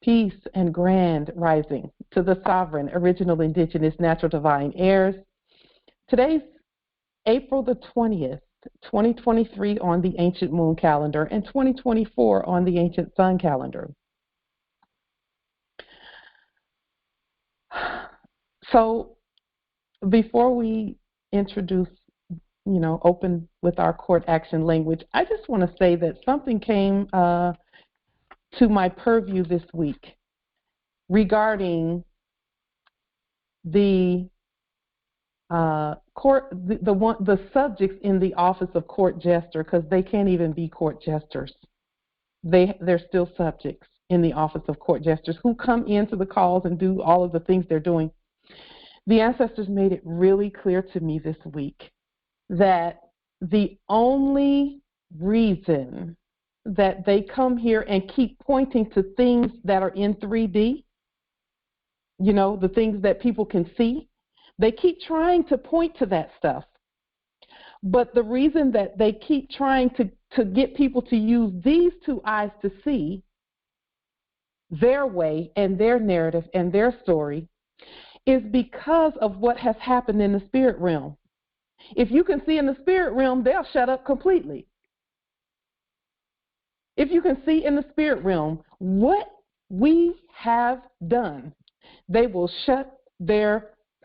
Peace and grand rising to the sovereign, original, indigenous, natural, divine heirs. Today's April the 20th, 2023 on the ancient moon calendar and 2024 on the ancient sun calendar. So before we introduce, open with our court action language, I just want to say that something came to my purview this week regarding the court, the subjects in the office of court jester, because they can't even be court jesters. They're still subjects in the office of court jesters who come into the calls and do all of the things they're doing. The ancestors made it really clear to me this week that the only reason that they come here and keep pointing to things that are in 3D, the things that people can see, they keep trying to point to that stuff. But the reason that they keep trying to get people to use these two eyes to see their way and their narrative and their story is because of what has happened in the spirit realm. If you can see in the spirit realm, they'll shut up completely. If you can see in the spirit realm what we have done, they will shut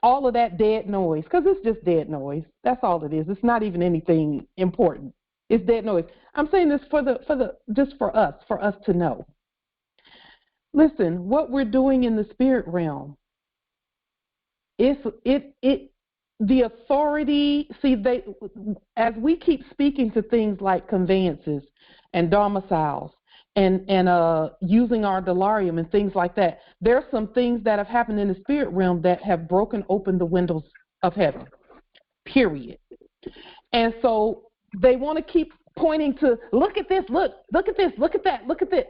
all of that dead noise, because it's just dead noise. That's all it is. It's not even anything important. It's dead noise. I'm saying this just for us to know. Listen, what we're doing in the spirit realm, the authority, as we keep speaking to things like conveyances and domiciles and using our delarium and things like that, there are some things that have happened in the spirit realm that have broken open the windows of heaven, period. And so they want to keep pointing to, look at this, look at this, look at that, look at this,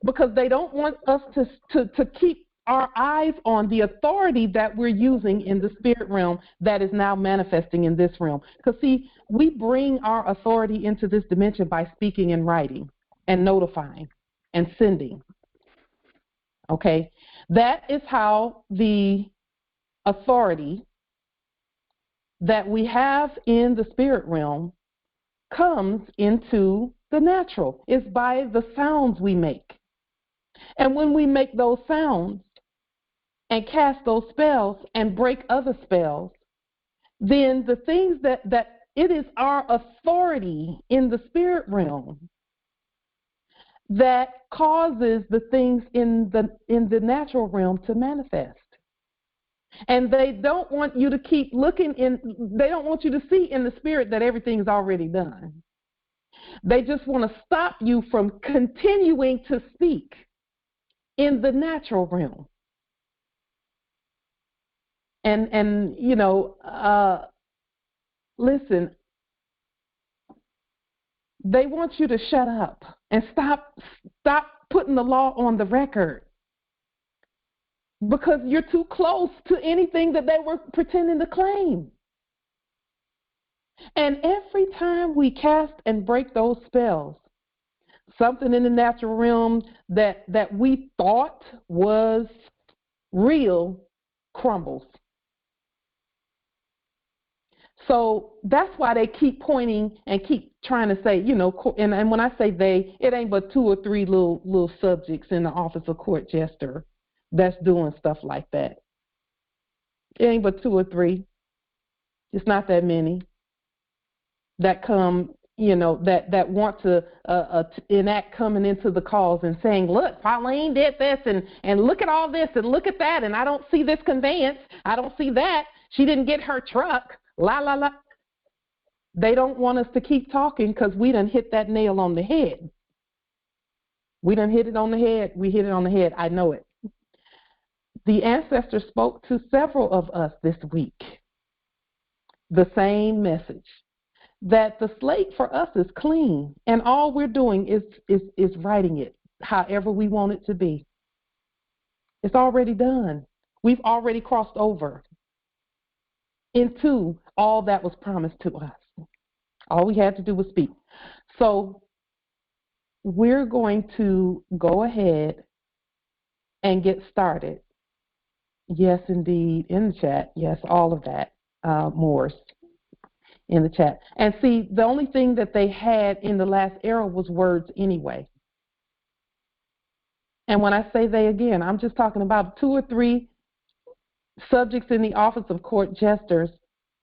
because they don't want us to keep our eyes on the authority that we're using in the spirit realm that is now manifesting in this realm. Because, see, we bring our authority into this dimension by speaking and writing and notifying and sending. Okay? That is how the authority that we have in the spirit realm comes into the natural. It's by the sounds we make. And when we make those sounds and cast those spells and break other spells, then the things that it is our authority in the spirit realm that causes the things in the natural realm to manifest. And they don't want you to keep looking they don't want you to see in the spirit that everything's already done. They just want to stop you from continuing to speak in the natural realm. And listen, they want you to shut up and stop putting the law on the record, because you're too close to anything that they were pretending to claim. And every time we cast and break those spells, something in the natural realm that we thought was real crumbles. So that's why they keep pointing and keep trying to say, and when I say they, it ain't but 2 or 3 little subjects in the office of court jester that's doing stuff like that. It ain't but 2 or 3. It's not that many that come, that want to enact coming into the calls and saying, look, Pauline did this and look at all this and look at that, and I don't see this conveyance. I don't see that. She didn't get her truck. La, la, la. They don't want us to keep talking because we done hit that nail on the head. We done hit it on the head. We hit it on the head. I know it. The ancestors spoke to several of us this week the same message, that the slate for us is clean, and all we're doing is writing it however we want it to be. It's already done. We've already crossed over into all that was promised to us. All we had to do was speak. So we're going to go ahead and get started. Yes, indeed, in the chat. Yes, all of that, Moors, in the chat. And see, the only thing that they had in the last era was words anyway. And when I say they again, I'm just talking about 2 or 3 subjects in the office of court jesters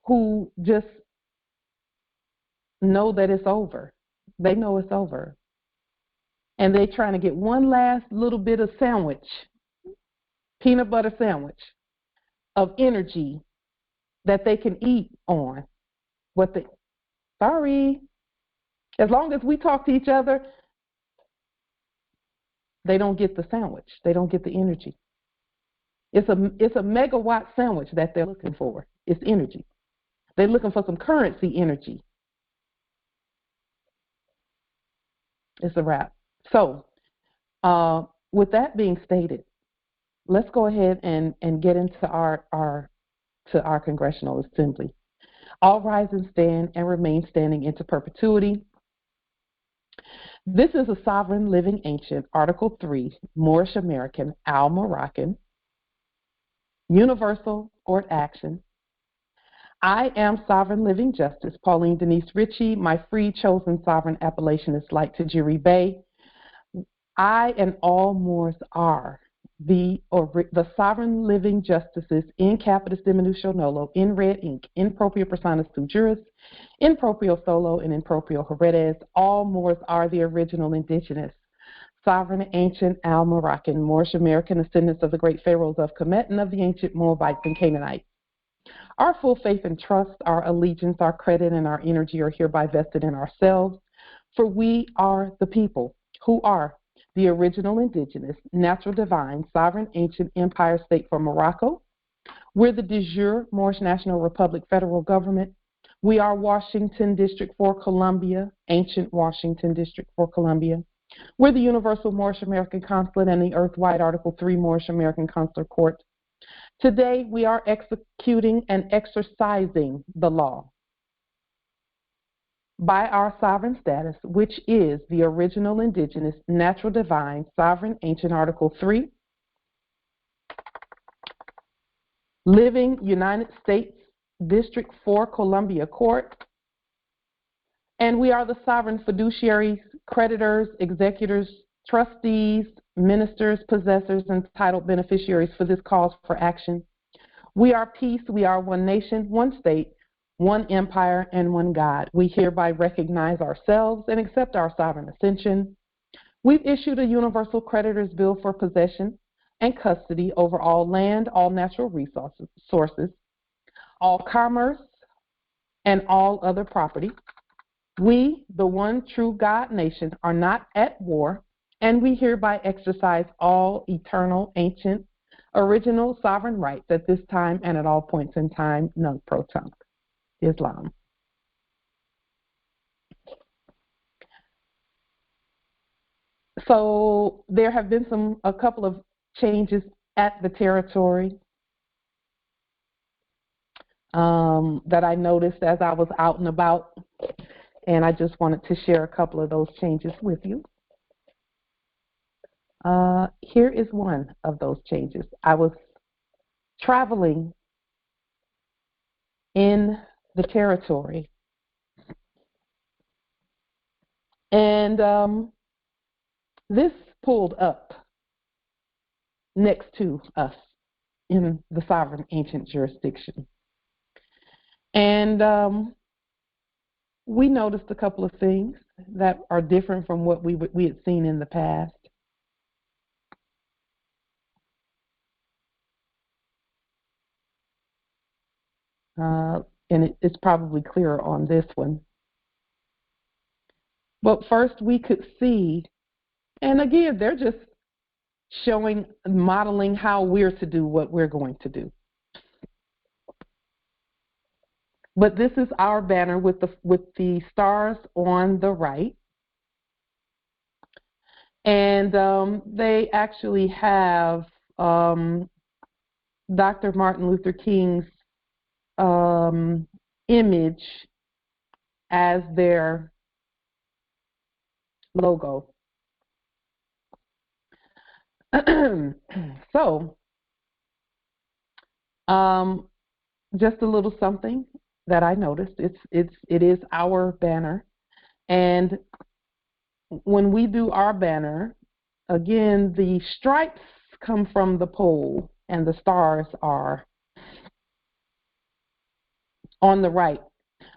who just know that it's over. They know it's over. And they're trying to get one last little bit of sandwich, peanut butter sandwich of energy that they can eat on. Sorry. As long as we talk to each other, they don't get the sandwich. They don't get the energy. It's a megawatt sandwich that they're looking for. It's energy. They're looking for some currency energy. It's a wrap. So, with that being stated, let's go ahead and get into our Congressional Assembly. All rise and stand and remain standing into perpetuity. This is a sovereign living ancient, Article 3, Moorish American, Al-Moroccan, universal court action. I am sovereign living justice, Pauline Denise Ritchie. My free chosen sovereign appellation is like Tajiri Bay. I and all Moors are the sovereign living justices in capitis diminution nolo, in red ink, in proprio personas tu juris, in proprio solo, and in proprio heredes. All Moors are the original indigenous, sovereign, ancient, Al-Moroccan, Moorish American descendants of the great pharaohs of Kemet and of the ancient Moabites and Canaanites. Our full faith and trust, our allegiance, our credit, and our energy are hereby vested in ourselves, for we are the people who are the original indigenous, natural divine, sovereign, ancient empire state for Morocco. We're the de jure Moorish National Republic federal government. We are Washington District for Columbia, ancient Washington District for Columbia. We're the Universal Moorish American Consulate and the Earth-wide Article 3 Moorish American Consular Court. Today, we are executing and exercising the law by our sovereign status, which is the original indigenous, natural divine, sovereign, ancient Article 3, living United States District 4 Columbia Court, and we are the sovereign fiduciaries, creditors, executors, trustees, ministers, possessors, and titled beneficiaries for this cause for action. We are peace, we are one nation, one state, one empire, and one God. We hereby recognize ourselves and accept our sovereign ascension. We've issued a universal creditor's bill for possession and custody over all land, all natural resources, all commerce, and all other property. We, the one true God nation, are not at war, and we hereby exercise all eternal, ancient, original sovereign rights at this time and at all points in time, nunc pro tunc. Islam. So there have been a couple of changes at the territory that I noticed as I was out and about, and I just wanted to share a couple of those changes with you. Here is one of those changes. I was traveling in the territory, and this pulled up next to us in the sovereign ancient jurisdiction. And we noticed a couple of things that are different from what we had seen in the past. And it's probably clearer on this one. But first we could see, and again, they're just modeling how we're to do what we're going to do. But this is our banner with the stars on the right. And they actually have Dr. Martin Luther King's image as their logo. So, just a little something that I noticed. It is our banner, and when we do our banner, again, the stripes come from the pole, and the stars are on the right.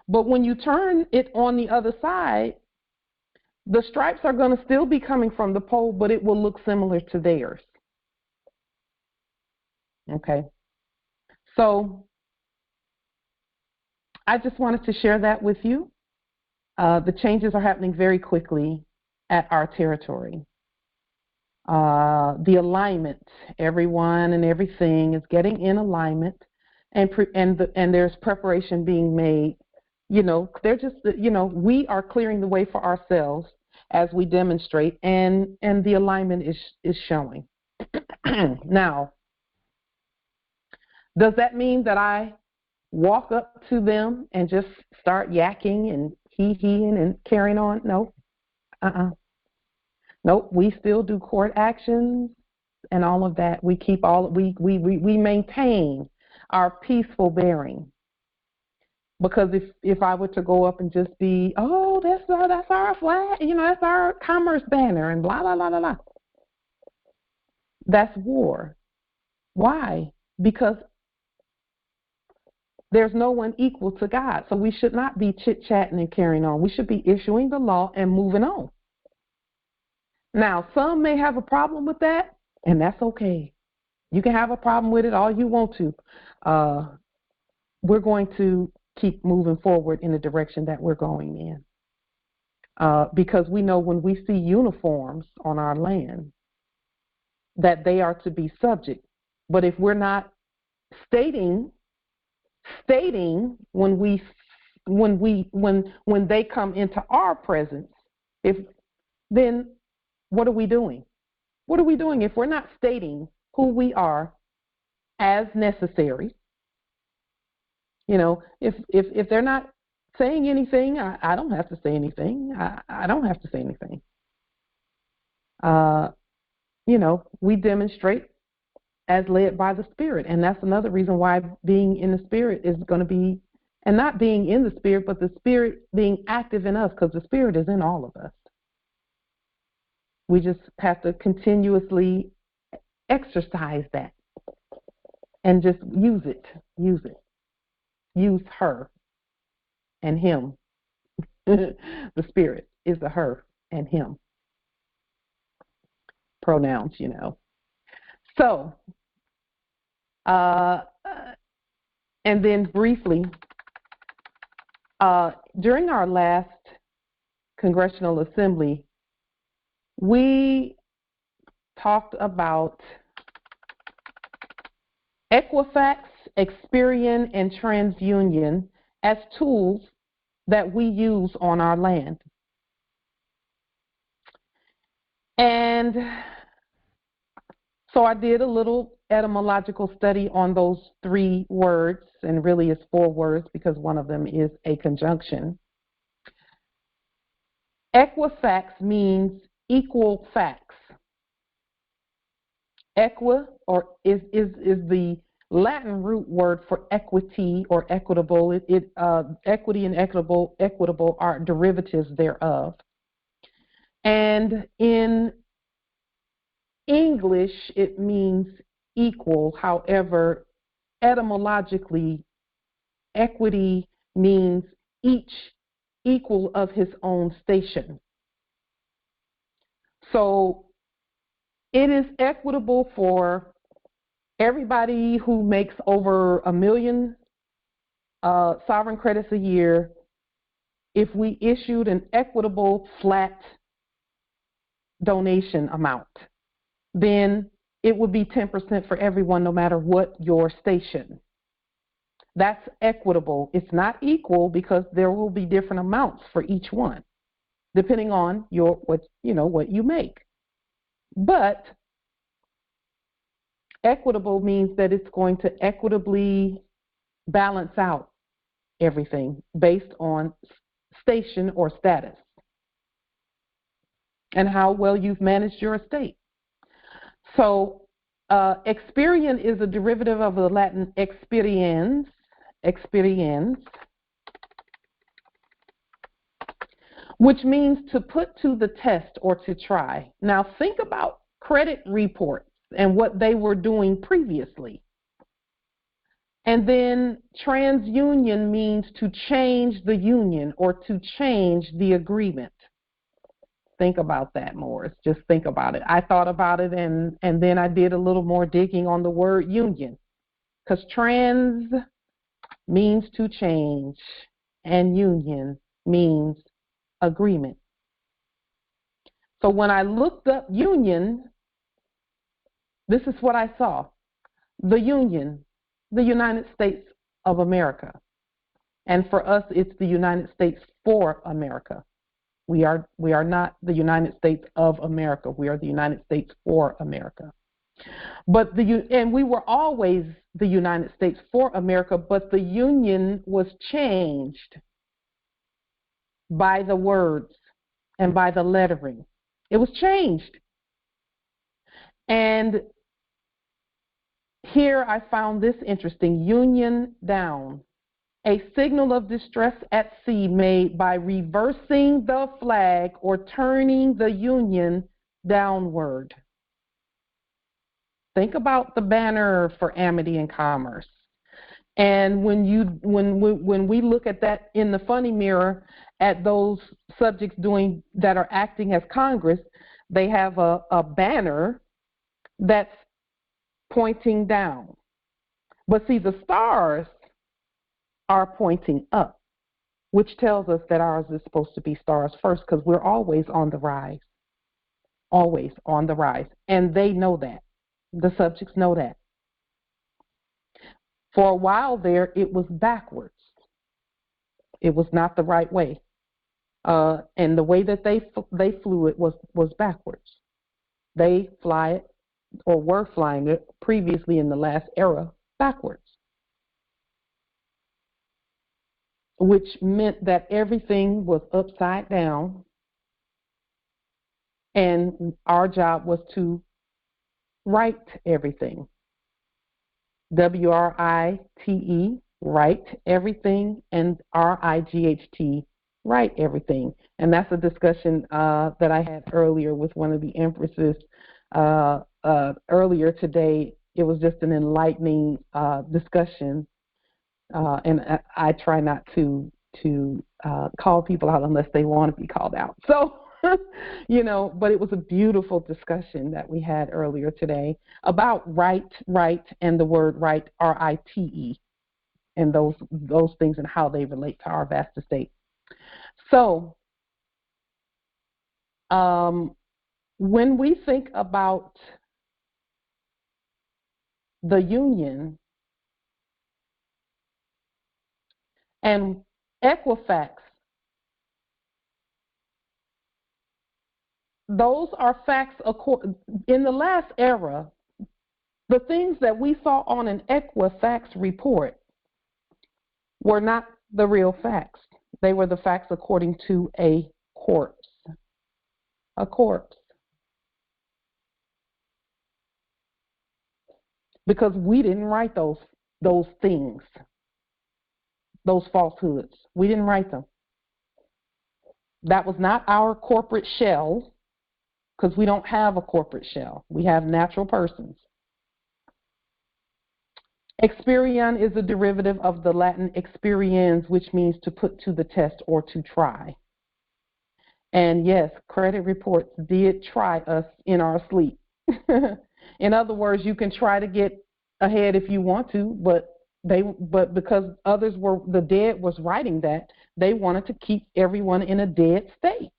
But when you turn it on the other side, the stripes are going to still be coming from the pole, but it will look similar to theirs. Okay. So I just wanted to share that with you. The changes are happening very quickly at our territory. The alignment, everyone and everything is getting in alignment, and there's preparation being made. They're just, we are clearing the way for ourselves as we demonstrate, and the alignment is showing. Now, does that mean that I walk up to them and just start yakking and hee-heeing and carrying on? No. Nope. We still do court actions and all of that. We keep we maintain our peaceful bearing. Because if I were to go up and just be, oh, that's our flag, that's our commerce banner and blah blah blah blah blah, that's war. Why? Because there's no one equal to God. So we should not be chit-chatting and carrying on. We should be issuing the law and moving on. Now, some may have a problem with that, and that's okay. You can have a problem with it all you want to. We're going to keep moving forward in the direction that we're going in. Because we know when we see uniforms on our land, that they are to be subject. But if we're not stating when they come into our presence, then what are we doing? What are we doing if we're not stating who we are as necessary? If they're not saying anything, I don't have to say anything. I don't have to say anything. We demonstrate as led by the Spirit. And that's another reason why being in the Spirit is going to be, and not being in the Spirit, but the Spirit being active in us, because the Spirit is in all of us. We just have to continuously exercise that and just use it. Use her and him. The Spirit is a her and him. Pronouns, So, and then briefly, during our last Congressional Assembly, we talked about Equifax, Experian, and TransUnion as tools that we use on our land. And so I did a little etymological study on those 3 words, and really it's 4 words because one of them is a conjunction. Equifax means equal facts. Equi is the Latin root word for equity or equitable. Equity and equitable are derivatives thereof. And in English, it means equal. However, etymologically, equity means each equal of his own station. So it is equitable for everybody who makes over 1 million sovereign credits a year if we issued an equitable flat donation amount. Then it would be 10% for everyone, no matter what your station. That's equitable. It's not equal because there will be different amounts for each one, depending on what you make. But equitable means that it's going to equitably balance out everything based on station or status and how well you've managed your estate. So experience is a derivative of the Latin experiens, which means to put to the test or to try. Now think about credit reports and what they were doing previously. And then transunion means to change the union or to change the agreement. Think about that, Morris. Just think about it. I thought about it and then I did a little more digging on the word union, because trans means to change and union means agreement. So when I looked up union, this is what I saw. The Union, the United States of America. And for us, it's the United States for America. We are not the United States of America. We are the United States for America. And we were always the United States for America, but the Union was changed by the words and by the lettering. It was changed. And here I found this interesting: union down, a signal of distress at sea made by reversing the flag or turning the union downward. Think about the banner for amity and commerce. And when we look at that in the funny mirror at those subjects that are acting as Congress, they have a banner that's pointing down. But see, the stars are pointing up, which tells us that ours is supposed to be stars first, because we're always on the rise. Always on the rise. And they know that. The subjects know that. For a while there, it was backwards. It was not the right way. And the way that they flew it was backwards. They fly it, or were flying it previously in the last era, backwards, which meant that everything was upside down, and our job was to right everything. W-R-I-T-E, right everything, and R-I-G-H-T, right everything. And that's a discussion that I had earlier with one of the empresses earlier today. It was just an enlightening discussion, and I try not to call people out unless they want to be called out. So, but it was a beautiful discussion that we had earlier today about right, and the word right, R-I-T-E, and those things and how they relate to our vast estate. So, when we think about the Union and Equifax, those are facts. In the last era, the things that we saw on an Equifax report were not the real facts. They were the facts according to a corpse. A corpse. Because we didn't write those things, those falsehoods. We didn't write them. That was not our corporate shell, because we don't have a corporate shell. We have natural persons. Experian is a derivative of the Latin experiens, which means to put to the test or to try. And yes, credit reports did try us in our sleep. In other words, you can try to get ahead if you want to, but because the dead was writing that, they wanted to keep everyone in a dead state.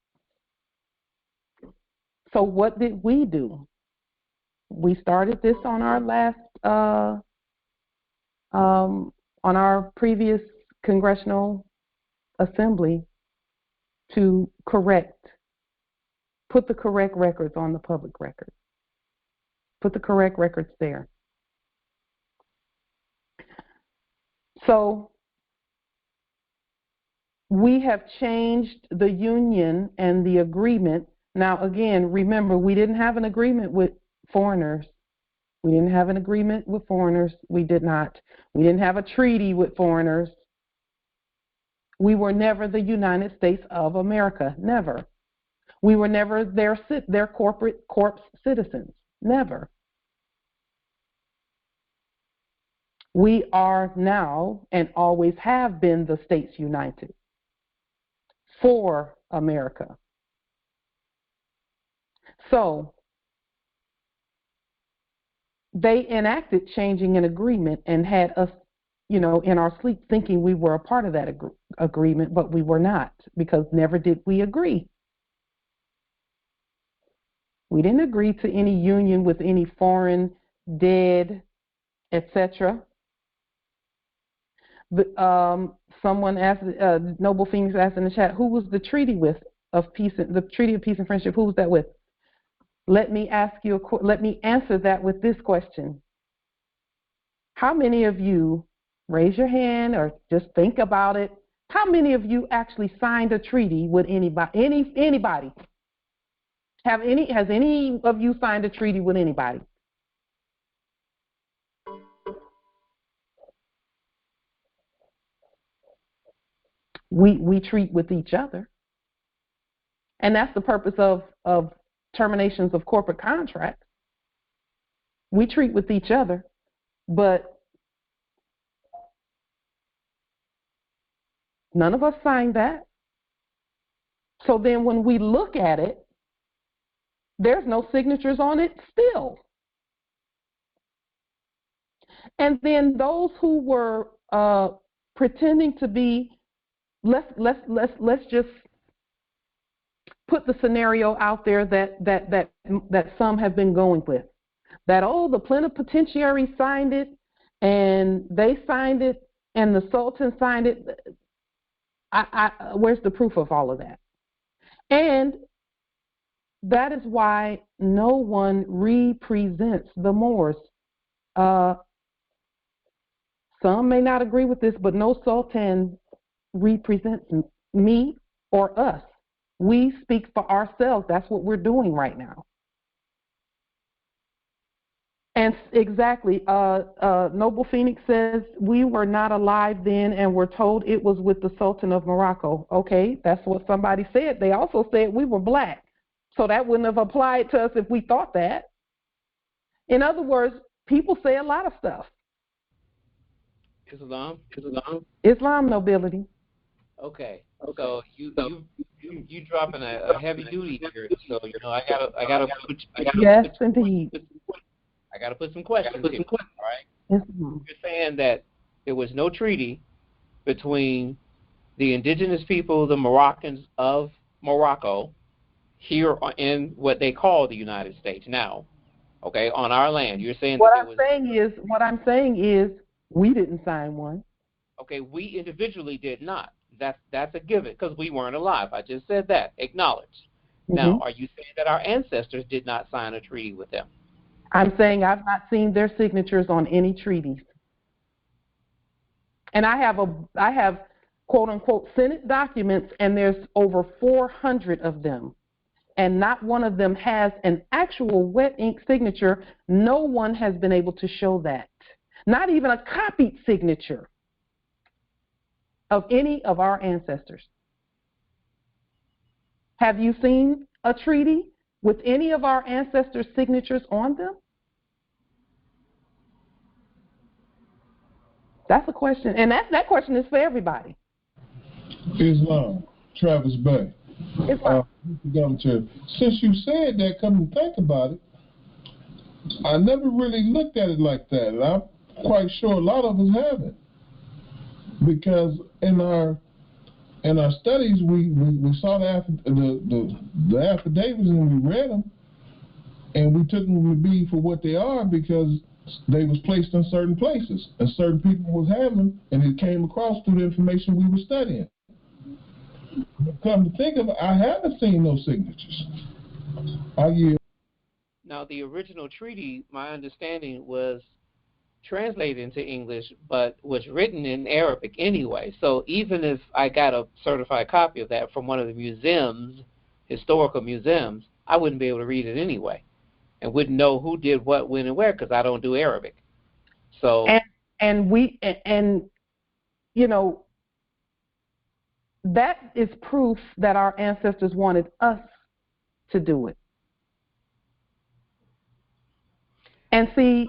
So what did we do? We started this on our last on our previous Congressional Assembly to put the correct records on the public record. Put the correct records there. So we have changed the union and the agreement. Now, again, remember, we didn't have an agreement with foreigners. We didn't have an agreement with foreigners. We did not. We didn't have a treaty with foreigners. We were never the United States of America. Never. We were never their corporate corpse citizens. Never. We are now and always have been the States United for America. So they enacted changing an agreement and had us, in our sleep thinking we were a part of that agreement, but we were not, because never did we agree. We didn't agree to any union with any foreign, dead, etc. Someone asked, Noble Phoenix asked in the chat, who was the treaty of peace and friendship? Who was that with? Let me answer that with this question. How many of you, raise your hand or just think about it, how many of you actually signed a treaty with anybody? Anybody? Has any of you signed a treaty with anybody? We treat with each other. And that's the purpose of terminations of corporate contracts. We treat with each other, but none of us signed that. So then when we look at it, there's no signatures on it still. And then those who were pretending to be, let's just put the scenario out there that some have been going with. That, the plenipotentiary signed it, and they signed it, and the Sultan signed it. Where's the proof of all of that? And that is why no one represents the Moors. Some may not agree with this, but no Sultan represents me or us. We speak for ourselves. That's what we're doing right now. And exactly, Noble Phoenix says, we were not alive then and were told it was with the Sultan of Morocco. Okay, that's what somebody said. They also said we were black. So that wouldn't have applied to us if we thought that. In other words, people say a lot of stuff. Islam nobility. Okay. So you dropping a heavy duty here. So I gotta put yes, indeed. I gotta put some questions here. All right. Yes, you're saying that there was no treaty between the indigenous people, the Moroccans of Morocco, here in what they call the United States now. Okay, on our land. You're saying what I'm saying is we didn't sign one. Okay, we individually did not. That's a given because we weren't alive. I just said that. Acknowledged. Mm-hmm. Now, are you saying that our ancestors did not sign a treaty with them? I'm saying I've not seen their signatures on any treaties. And I have quote unquote Senate documents, and there's over 400 of them. And not one of them has an actual wet ink signature. No one has been able to show that. Not even a copied signature of any of our ancestors. Have you seen a treaty with any of our ancestors' signatures on them? That's a question, and that question is for everybody. Islam, Travis Bay. Since you said that, come to think about it, I never really looked at it like that, and I'm quite sure a lot of us haven't, because in our studies we saw the affidavits and we read them, and we took them to be for what they are because they was placed in certain places and certain people was having them, and it came across through the information we were studying. Come to think of it, I haven't seen no signatures. Now, the original treaty, my understanding, was translated into English, but was written in Arabic anyway. So even if I got a certified copy of that from one of the museums, historical museums, I wouldn't be able to read it anyway. and wouldn't know who did what, when, and where because I don't do Arabic. So and you know, that is proof that our ancestors wanted us to do it. And see,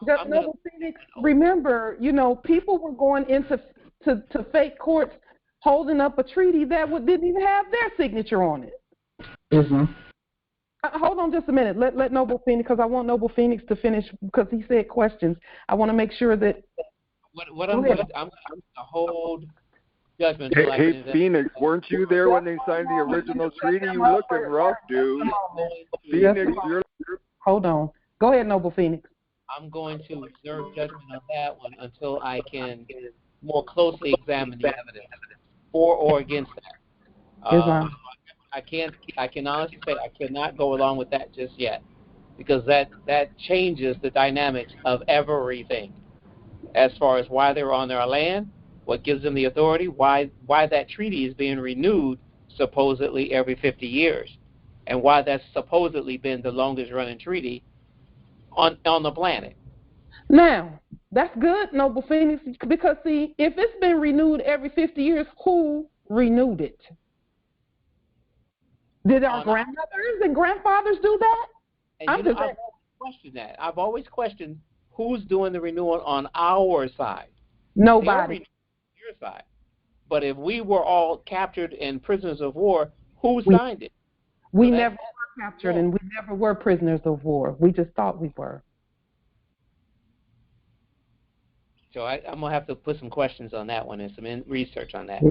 Noble Phoenix, remember, you know, people were going into to fake courts holding up a treaty that didn't even have their signature on it. Mm-hmm. Hold on just a minute. Let Noble Phoenix, because I want Noble Phoenix to finish, because he said questions. I want to make sure that. I'm going to hold judgment. Hey, Phoenix, weren't you there when they signed the original treaty? You looking rough, dude. Phoenix, you're. Hold on. Go ahead, Noble Phoenix. I'm going to reserve judgment on that one until I can more closely examine the evidence for or against that. I can honestly say I cannot go along with that just yet, because that changes the dynamics of everything, as far as why they're on their land, what gives them the authority, why that treaty is being renewed supposedly every 50 years, and why that's supposedly been the longest running treaty on the planet. Now, that's good, Noble Phoenix, because see, if it's been renewed every 50 years, who renewed it? Did our grandmothers and grandfathers do that? And I've always questioned that. I've always questioned who's doing the renewal on our side. Nobody. Your side. But if we were all captured and prisoners of war, who signed it? We never were captured, and we never were prisoners of war. We just thought we were. So I'm going to have to put some questions on that one and some research on that.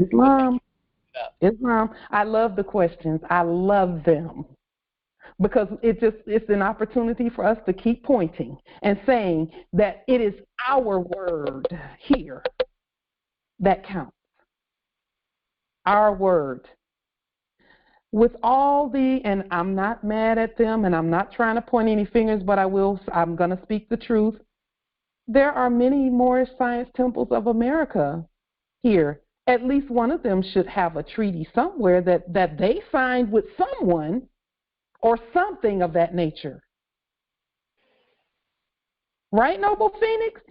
Islam. I love the questions. I love them. Because it's an opportunity for us to keep pointing and saying that it is our word here that counts. Our word. With all and I'm not mad at them, and I'm not trying to point any fingers, but I'm going to speak the truth. There are many Moorish Science Temples of America here. At least one of them should have a treaty somewhere that they signed with someone or something of that nature. Right, Noble Phoenix?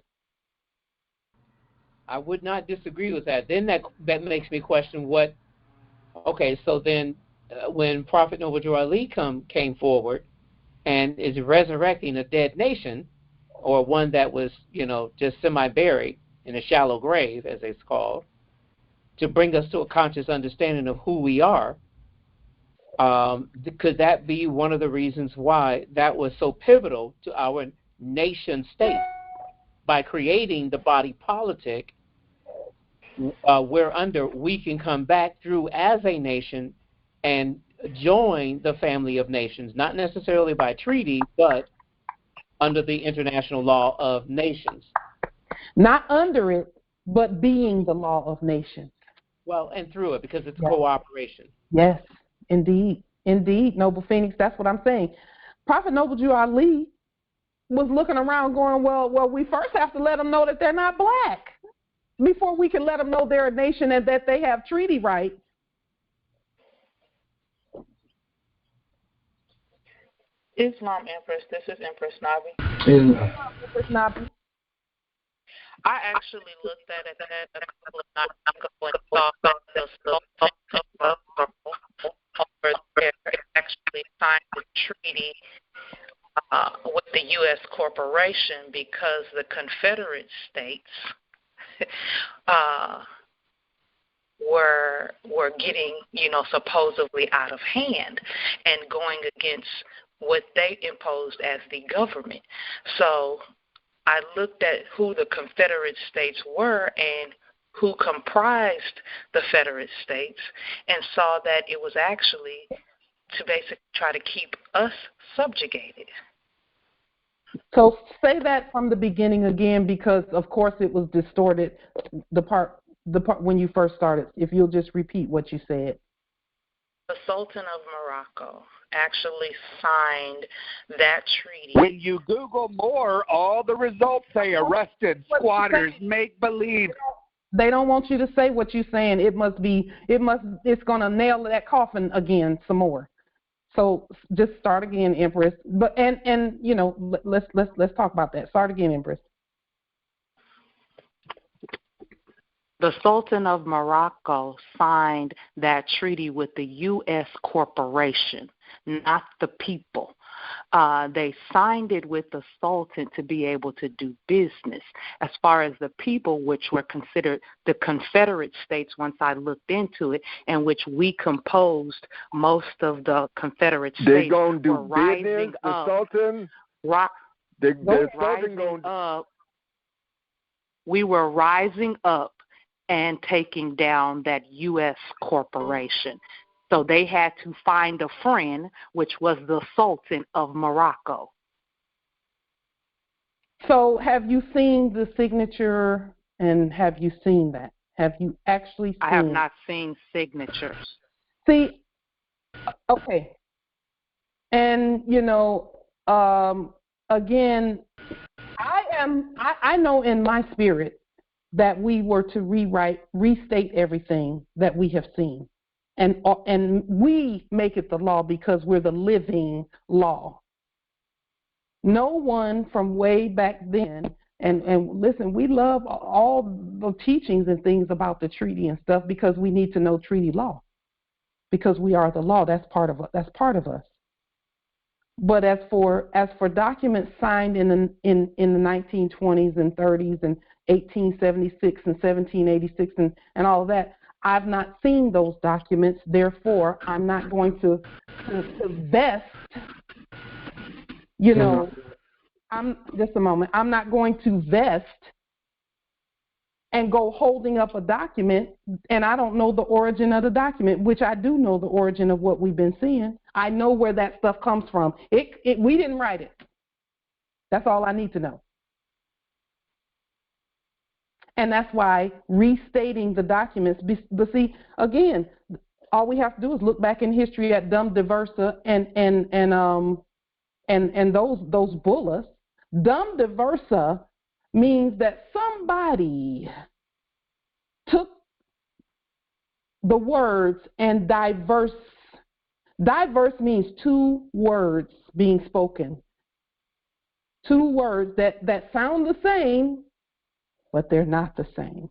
I would not disagree with that. Then that makes me question what. Okay, so then when Prophet Noble Drew Ali came forward and is resurrecting a dead nation, or one that was, just semi-buried in a shallow grave, as it's called, to bring us to a conscious understanding of who we are, could that be one of the reasons why that was so pivotal to our nation state? By creating the body politic, whereunder we can come back through as a nation and join the family of nations, not necessarily by treaty, but under the international law of nations. Not under it, but being the law of nations. Well, and through it, because it's cooperation. Yes, indeed. Indeed, Noble Phoenix, that's what I'm saying. Prophet Noble Drew Ali was looking around going, well, we first have to let them know that they're not black before we can let them know they're a nation and that they have treaty rights. Islam Empress, this is Empress Nabi. Empress Nabi. I actually looked at that a couple of nights ago and saw that the Sultan over there actually signed a treaty with the U.S. corporation because the Confederate States were getting, supposedly out of hand and going against what they imposed as the government. So I looked at who the Confederate States were and who comprised the Confederate States and saw that it was actually to basically try to keep us subjugated. So say that from the beginning again, because of course it was distorted, the part when you first started. If you'll just repeat what you said. The Sultan of Morocco actually signed that treaty. When you Google more, all the results say arrested squatters, make believe. They don't want you to say what you're saying. It's going to nail that coffin again some more. So just start again, Empress. But and you know, let's talk about that. Start again, Empress. The Sultan of Morocco signed that treaty with the U.S. corporation, not the people. They signed it with the Sultan to be able to do business. As far as the people, which were considered the Confederate States, once I looked into it, and which we composed most of the Confederate States, they gonna do were rising business. The up. Sultan. The Sultan gonna up. We were rising up and taking down that U.S. corporation. So they had to find a friend, which was the Sultan of Morocco. So have you seen the signature, and have you seen that? Have you actually seen? I have not seen signatures. See, okay. And, you know, again, I know in my spirit that we were to restate everything that we have seen. And we make it the law because we're the living law. No one from way back then, and listen, we love all the teachings and things about the treaty and stuff because we need to know treaty law. Because we are the law, that's part of us. But as for documents signed in the 1920s and 30s and 1876 and 1786 and all of that, I've not seen those documents. Therefore, I'm not going to vest. You know, I'm not going to vest and go holding up a document, and I don't know the origin of the document, which I do know the origin of what we've been seeing. I know where that stuff comes from. We didn't write it. That's all I need to know. And that's why restating the documents, but see, again, all we have to do is look back in history at Dum Diversa and those bullets. Dum Diversa means that somebody took the words and diverse. Diverse means two words being spoken. Two words that sound the same, but they're not the same.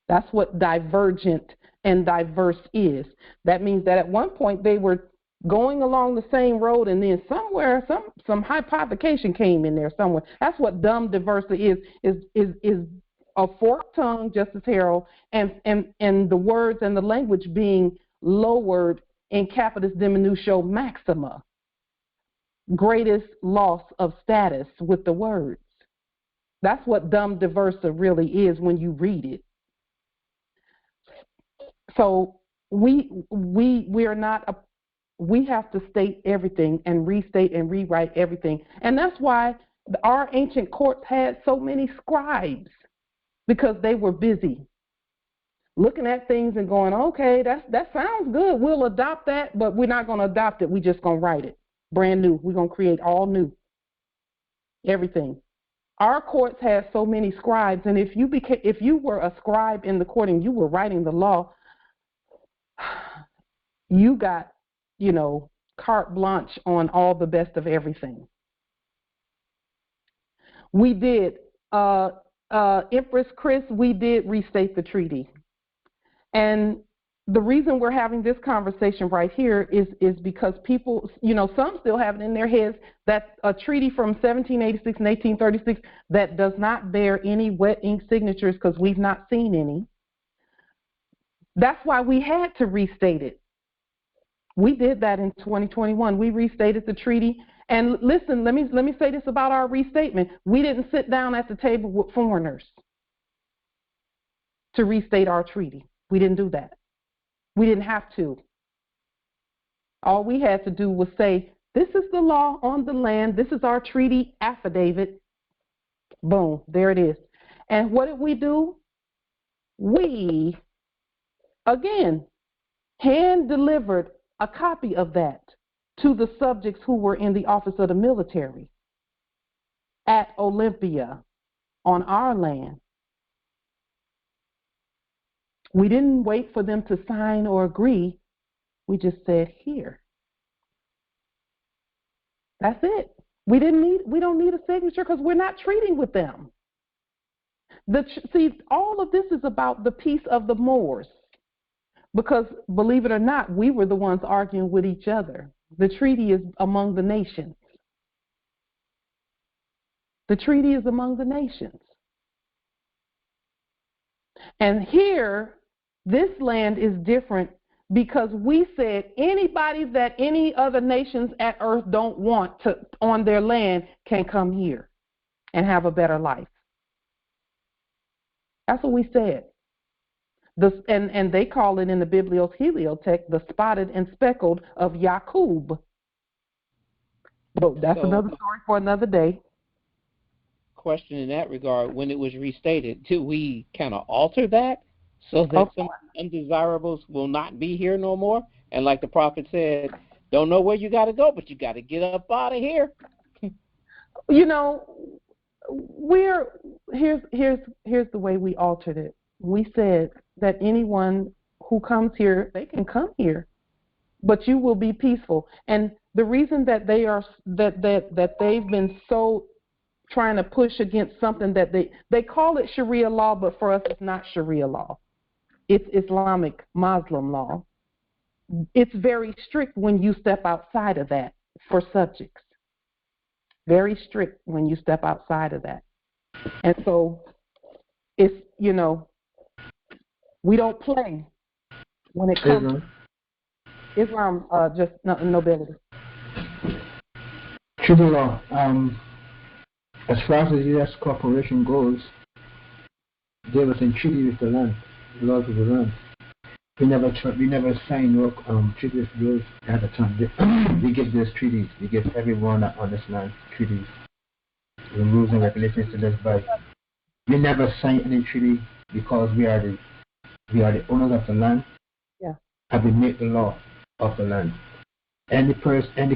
That's what divergent and diverse is. That means that at one point they were going along the same road, and then somewhere some hypothecation came in there somewhere. That's what Dum Diversa is a forked tongue, Justice Harold, and the words and the language being lowered in capitis diminutio maxima. Greatest loss of status with the words. That's what Dum Diversa really is when you read it. So we have to state everything and restate and rewrite everything. And that's why our ancient courts had so many scribes, because they were busy looking at things and going, okay, that sounds good. We'll adopt that, but we're not going to adopt it. We're just going to write it brand new. We're going to create all new, everything. Our courts had so many scribes, and if you were a scribe in the court and you were writing the law, you got, carte blanche on all the best of everything. We did, Empress Chris, we did restate the treaty. And the reason we're having this conversation right here is because people, some still have it in their heads that a treaty from 1786 and 1836 that does not bear any wet ink signatures, because we've not seen any. That's why we had to restate it. We did that in 2021. We restated the treaty. And listen, let me say this about our restatement. We didn't sit down at the table with foreigners to restate our treaty. We didn't do that. We didn't have to. All we had to do was say, this is the law on the land. This is our treaty affidavit. Boom, there it is. And what did we do? We, again, hand-delivered a copy of that to the subjects who were in the office of the military at Olympia on our land. We didn't wait for them to sign or agree. We just said, here. That's it. We don't need a signature because we're not treating with them. See, all of this is about the peace of the Moors. Because, believe it or not, we were the ones arguing with each other. The treaty is among the nations. The treaty is among the nations. And here, this land is different because we said anybody that any other nations at earth don't want to on their land can come here and have a better life. That's what we said. And they call it in the Biblios-Heliotext the spotted and speckled of Yaqub. But that's another story for another day. Question in that regard, when it was restated, do we kind of alter that so that some undesirables will not be here no more? And like the prophet said, don't know where you got to go, but you got to get up out of here. You know, here's the way we altered it. We said that anyone who comes here, they can come here, but you will be peaceful. And the reason that they've been so trying to push against something that they call it Sharia law, but for us it's not Sharia law. It's Islamic Muslim law. It's very strict when you step outside of that for subjects. Very strict when you step outside of that. And so it's, we don't play when it comes to Islam, just nobility. Treaty law. As far as the U.S. corporation goes, they was in treaty with the land, the laws of the land. We never signed no treaty with those at the time. We give those treaties. We give everyone on this land treaties, the rules and regulations to live by. We never signed any treaty because we are the owners of the land. Yeah. And we make the law of the land. Any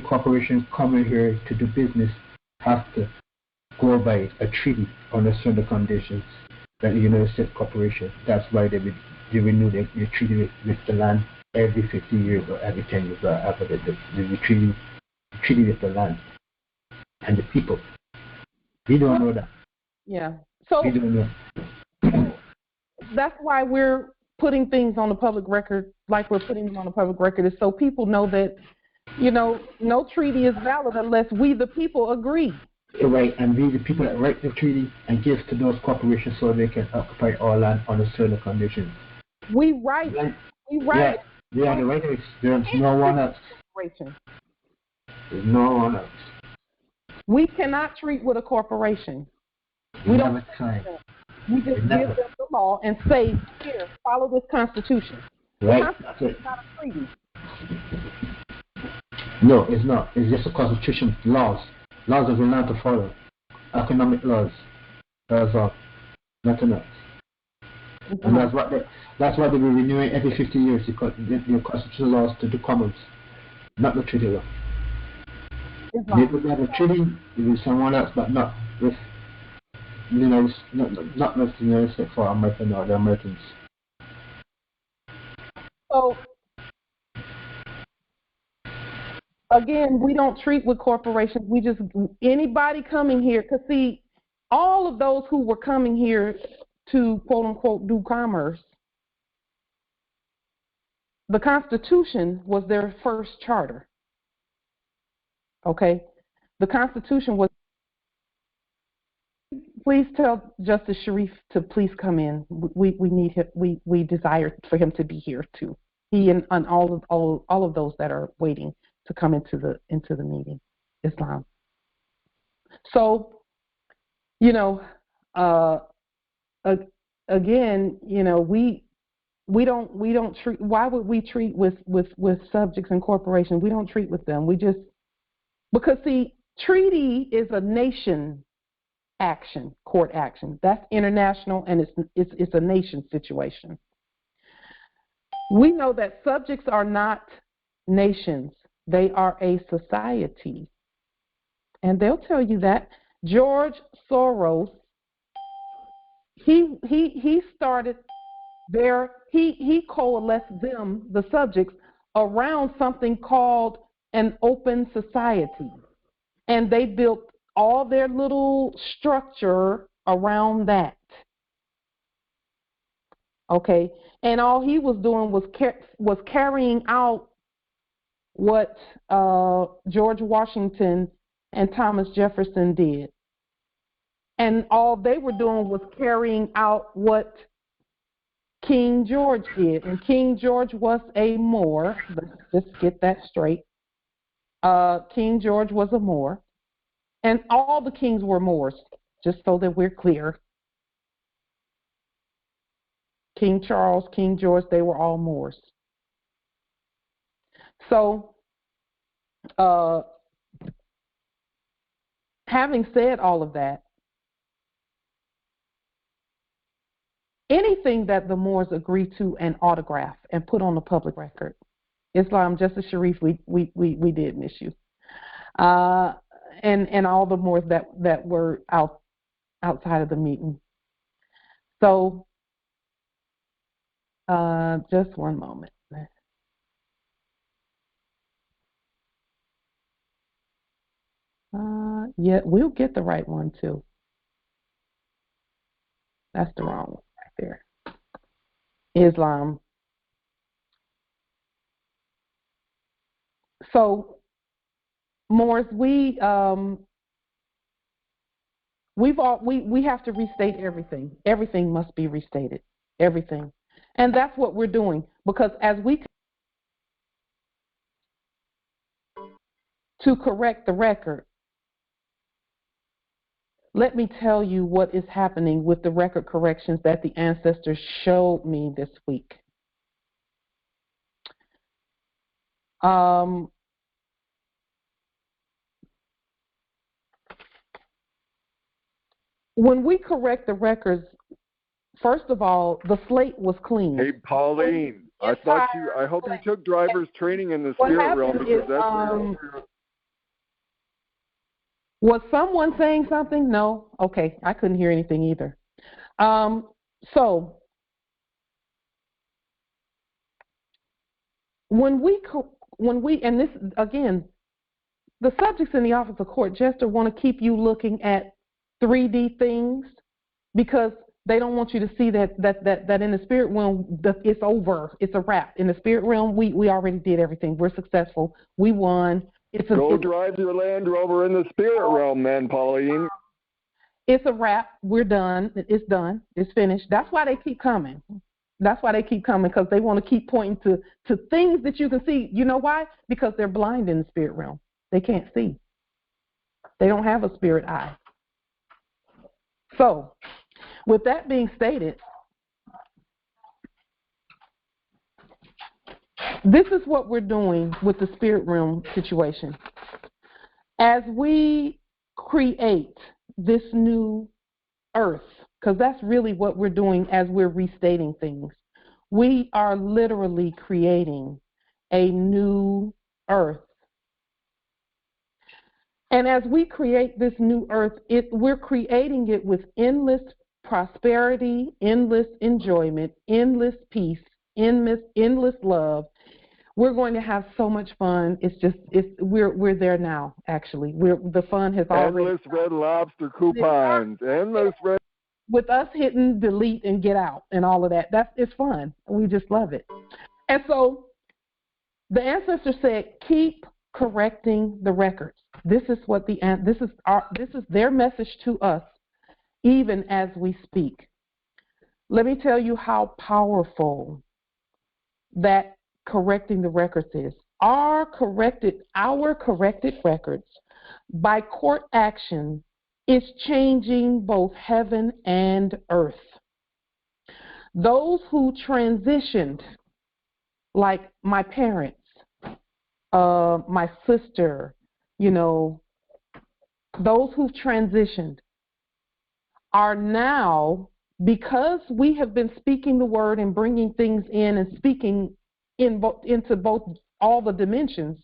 corporation coming here to do business has to go by a treaty under certain conditions that the United States Corporation. That's why they renew the treaty with the land every 50 years or every 10 years or after the treaty with the land and the people. We don't know that. Yeah. So we don't know. That's why we're putting things on the public record, like we're putting them on the public record, is so people know that, no treaty is valid unless we, the people, agree. Right, and we, the people that write the treaty and give to those corporations so they can occupy our land under certain conditions. We write. Yeah, they are the writers. There's no one else. There's no one else. We cannot treat with a corporation. We don't. We just give them the law and say, here, follow this Constitution. Right. The Constitution is not a treaty. No, it's not. It's just a Constitution, laws. Laws of the land to follow. Economic laws. That's all. Nothing else. And that's why they were renewing every 50 years, because the constitutional laws to the commons, not the treaty law. They would have a treaty with someone else, but not with not with the United States for American or the Americans. So again, we don't treat with corporations. We just, anybody coming here, because see, all of those who were coming here to quote unquote do commerce, the Constitution was their first charter. Okay? The Constitution was. Please tell Justice Sharif to please come in. We need him. We desire for him to be here too. He and all of those that are waiting to come into the meeting. Islam. So, again, we don't treat. Why would we treat with subjects and corporations? We don't treat with them. We just, because see, treaty is a nation action, court action. That's international, and it's a nation situation. We know that subjects are not nations. They are a society. And they'll tell you that. George Soros, he started there, he coalesced them, the subjects, around something called an open society. and they built all their little structure around that. Okay, and all he was doing was carrying out what George Washington and Thomas Jefferson did. And all they were doing was carrying out what King George did. And King George was a Moor. Let's just get that straight. King George was a Moor. And all the kings were Moors, just so that we're clear. King Charles, King George, they were all Moors. So, having said all of that, anything that the Moors agreed to and autograph and put on the public record, Islam, Justice Sharif, we did miss you, and all the Moors that were outside of the meeting. So, just one moment. Yeah, we'll get the right one too. That's the wrong one right there. Islam. So, Moors, we have to restate everything. Everything must be restated. Everything, and that's what we're doing, because as we to correct the record, let me tell you what is happening with the record corrections that the ancestors showed me this week. When we correct the records, first of all, the slate was clean. Hey, Pauline, I hope you took driver's training in the spirit realm, because that's was someone saying something? No? Okay, I couldn't hear anything either. So, when we, and this, again, the subjects in the office of court jester want to keep you looking at 3D things, because they don't want you to see that in the spirit realm, it's over. It's a wrap. In the spirit realm, we already did everything. We're successful. We won. Go drive your Land Rover in the spirit realm, then, Pauline. It's a wrap. We're done. It's done. It's finished. That's why they keep coming. That's why they keep coming, because they want to keep pointing to things that you can see. You know why? Because they're blind in the spirit realm. They can't see. They don't have a spirit eye. So, with that being stated, this is what we're doing with the spirit realm situation. As we create this new earth, because that's really what we're doing as we're restating things, we are literally creating a new earth. And as we create this new earth, we're creating it with endless prosperity, endless enjoyment, endless peace, endless love. We're going to have so much fun. We're there now. Actually, the fun has already. Endless Red Lobster coupons. Endless red. With us hitting delete and get out and all of that, it's fun. We just love it. And so, the ancestors said, keep correcting the records. This is their message to us, even as we speak. Let me tell you how powerful that correcting the records is. Our corrected records by court action is changing both heaven and earth. Those who transitioned, like my parents, my sister, those who've transitioned are now, because we have been speaking the word and bringing things in and speaking into both all the dimensions,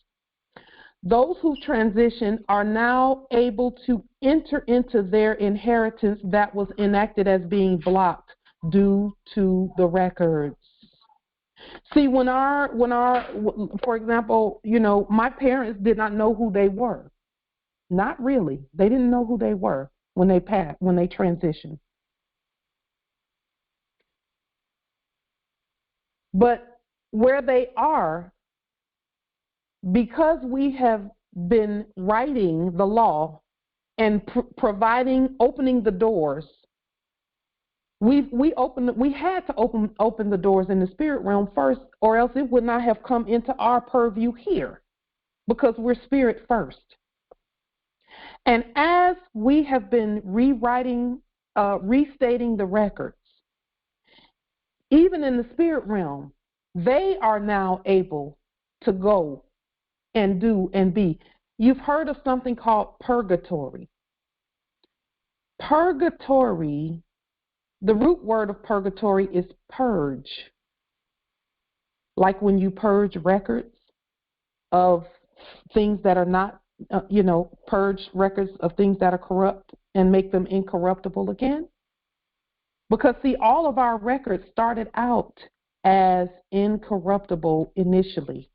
those who've transitioned are now able to enter into their inheritance that was enacted as being blocked due to the records. See, for example, my parents did not know who they were. Not really. They didn't know who they were when they transitioned. But where they are, because we have been writing the law and opening the doors, we had to open the doors in the spirit realm first, or else it would not have come into our purview here, because we're spirit first. And as we have been restating the records, even in the spirit realm, they are now able to go and do and be. You've heard of something called purgatory. Purgatory, the root word of purgatory is purge. Like when you purge records of things that are not, purge records of things that are corrupt and make them incorruptible again. Because, see, all of our records started out as incorruptible initially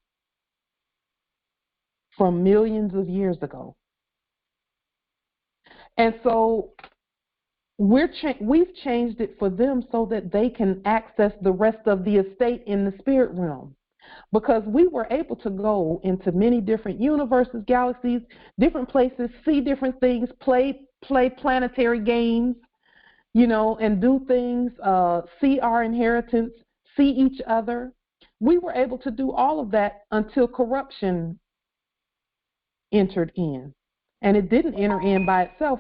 from millions of years ago. And so we've changed it for them so that they can access the rest of the estate in the spirit realm. Because we were able to go into many different universes, galaxies, different places, see different things, play planetary games, and do things, see our inheritance, see each other. We were able to do all of that until corruption entered in. And it didn't enter in by itself.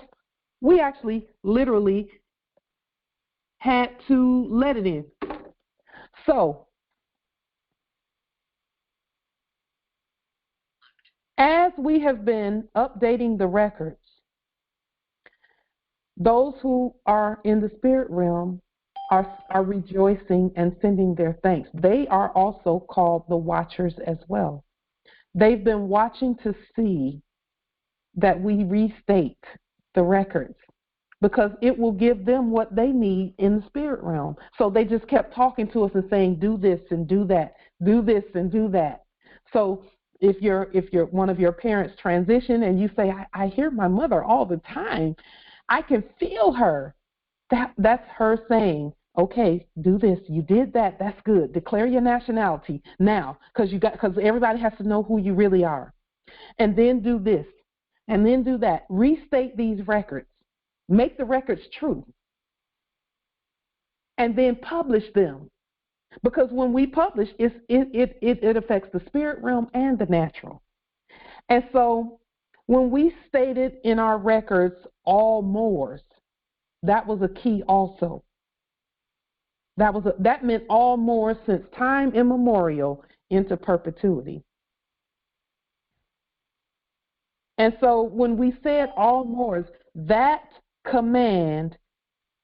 We actually literally had to let it in. So, as we have been updating the records, those who are in the spirit realm are rejoicing and sending their thanks. They are also called the watchers as well. They've been watching to see that we restate the records, because it will give them what they need in the spirit realm. So they just kept talking to us and saying, do this and do that, do this and do that. So if you're one of your parents transition and you say, I hear my mother all the time, I can feel her. That's her saying, okay, do this. You did that. That's good. Declare your nationality now, because everybody has to know who you really are. And then do this, and then do that. Restate these records. Make the records true. And then publish them. Because when we publish, it affects the spirit realm and the natural. And so when we stated in our records all Moors, that was a key also. That meant all Moors since time immemorial into perpetuity. And so when we said all Moors, that command,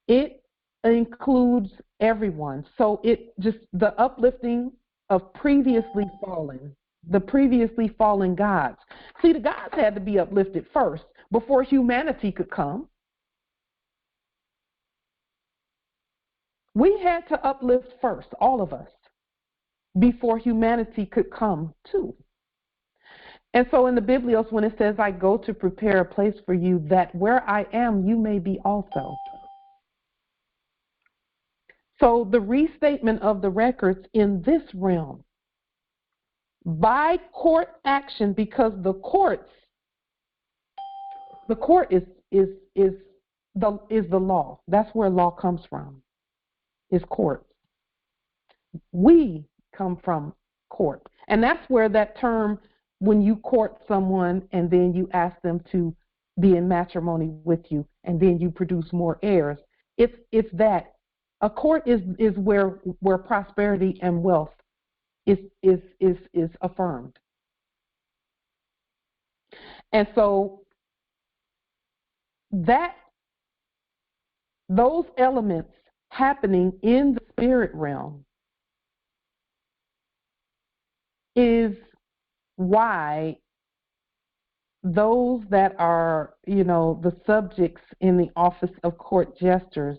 it includes everyone. So it just, the uplifting of the previously fallen gods. See, the gods had to be uplifted first before humanity could come. We had to uplift first, all of us, before humanity could come too. And so in the Biblios, when it says, I go to prepare a place for you, that where I am, you may be also. So the restatement of the records in this realm, by court action, because the court is the law. That's where law comes from, is courts. We come from court. And that's where that term, when you court someone and then you ask them to be in matrimony with you and then you produce more heirs, it's that. A court is where prosperity and wealth is affirmed. And so those elements happening in the spirit realm is why those that are, the subjects in the office of court jesters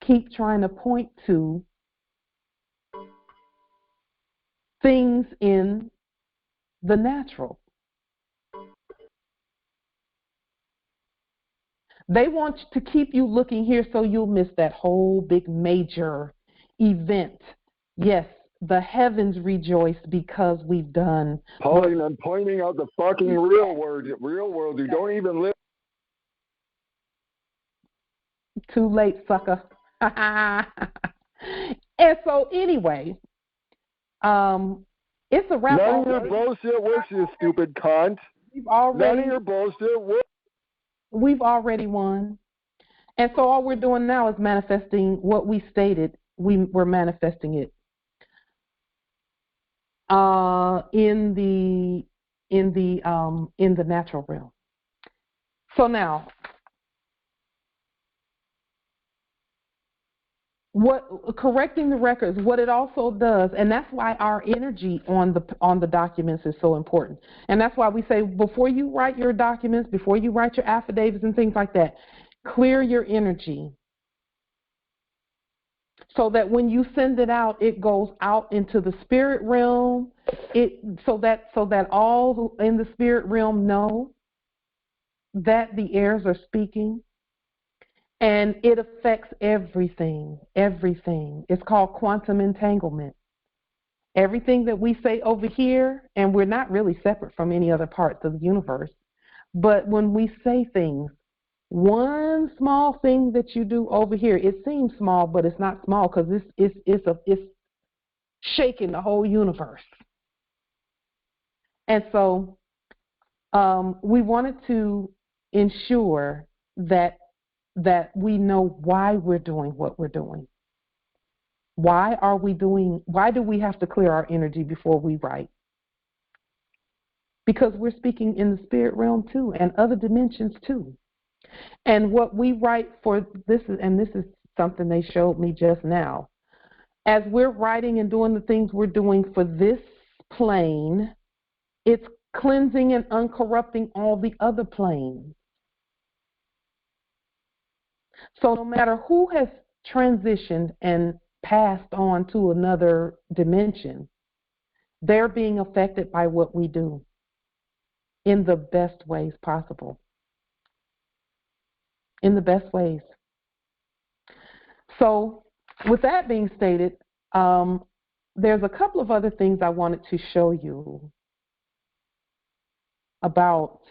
keep trying to point to things in the natural. They want to keep you looking here so you'll miss that whole big major event. Yes, the heavens rejoice because we've done. Pauline, I'm pointing out the fucking real world. You don't even live. Too late, sucker. And so anyway, it's a wrap. None of your bullshit works, you stupid cunt. None of your bullshit works. We've already won. And so all we're doing now is manifesting what we stated. We're manifesting it in the natural realm. So now, correcting the records, what it also does, and that's why our energy on the documents is so important. And that's why we say before you write your documents, before you write your affidavits and things like that, clear your energy so that when you send it out, it goes out into the spirit realm. So that all in the spirit realm know that the heirs are speaking. And it affects everything. It's called quantum entanglement. Everything that we say over here, and we're not really separate from any other parts of the universe, but when we say things, one small thing that you do over here, it seems small, but it's not small because it's shaking the whole universe. And so we wanted to ensure that we know why we're doing what we're doing. Why do we have to clear our energy before we write? Because we're speaking in the spirit realm too, and other dimensions too. And what we write for this is something they showed me just now. As we're writing and doing the things we're doing for this plane, it's cleansing and uncorrupting all the other planes. So no matter who has transitioned and passed on to another dimension, they're being affected by what we do in the best ways possible. In the best ways. So with that being stated, there's a couple of other things I wanted to show you about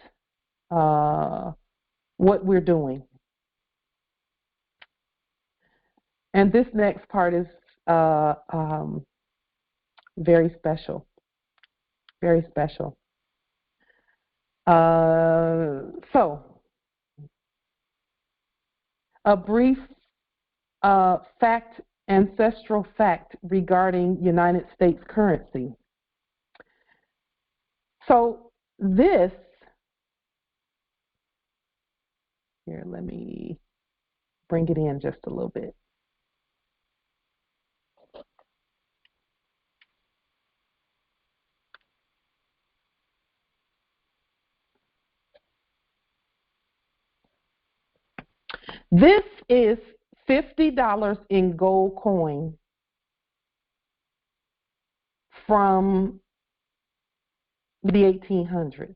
what we're doing. And this next part is very special. Very special. So, a brief ancestral fact regarding United States currency. So this, here, let me bring it in just a little bit. This is $50 in gold coin from the 1800s.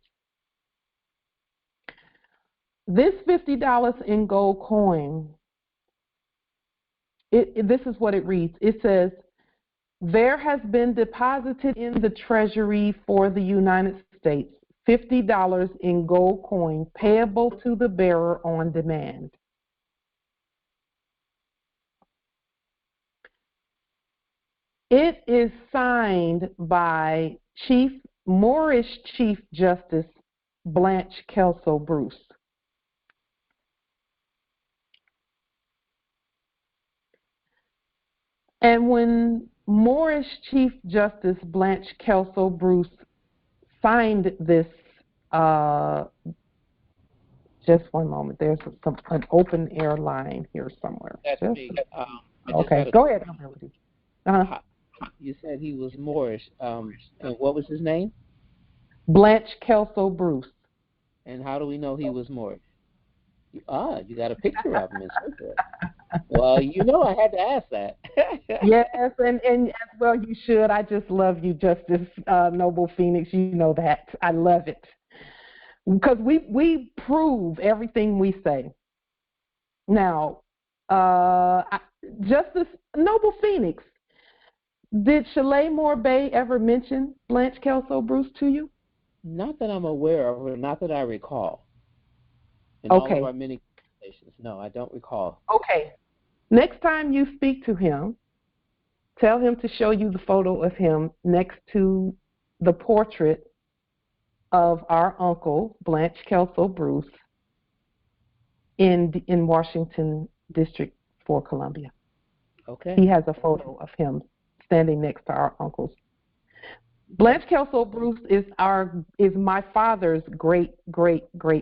This $50 in gold coin, this is what it reads. It says, there has been deposited in the Treasury for the United States $50 in gold coin payable to the bearer on demand. It is signed by Moorish Chief Justice Blanche Kelso Bruce. And when Moorish Chief Justice Blanche Kelso Bruce signed this, just one moment, there's an open air line here somewhere. That's me. Okay, go ahead. You said he was Moorish. And what was his name? Blanche Kelso Bruce. And how do we know he was Moorish? You got a picture of him. Well, I had to ask that. Yes, and as well you should. I just love you, Justice Noble Phoenix. You know that. I love it. Because we prove everything we say. Now, Justice Noble Phoenix, did Shaleigh Moore Bay ever mention Blanche Kelso Bruce to you? Not that I'm aware of, or not that I recall. In Okay. all of our many conversations, no, I don't recall. Okay. Next time you speak to him, tell him to show you the photo of him next to the portrait of our uncle, Blanche Kelso Bruce, in Washington District for Columbia. Okay. He has a photo of him standing next to our uncles. Blanche Kelso Bruce is my father's great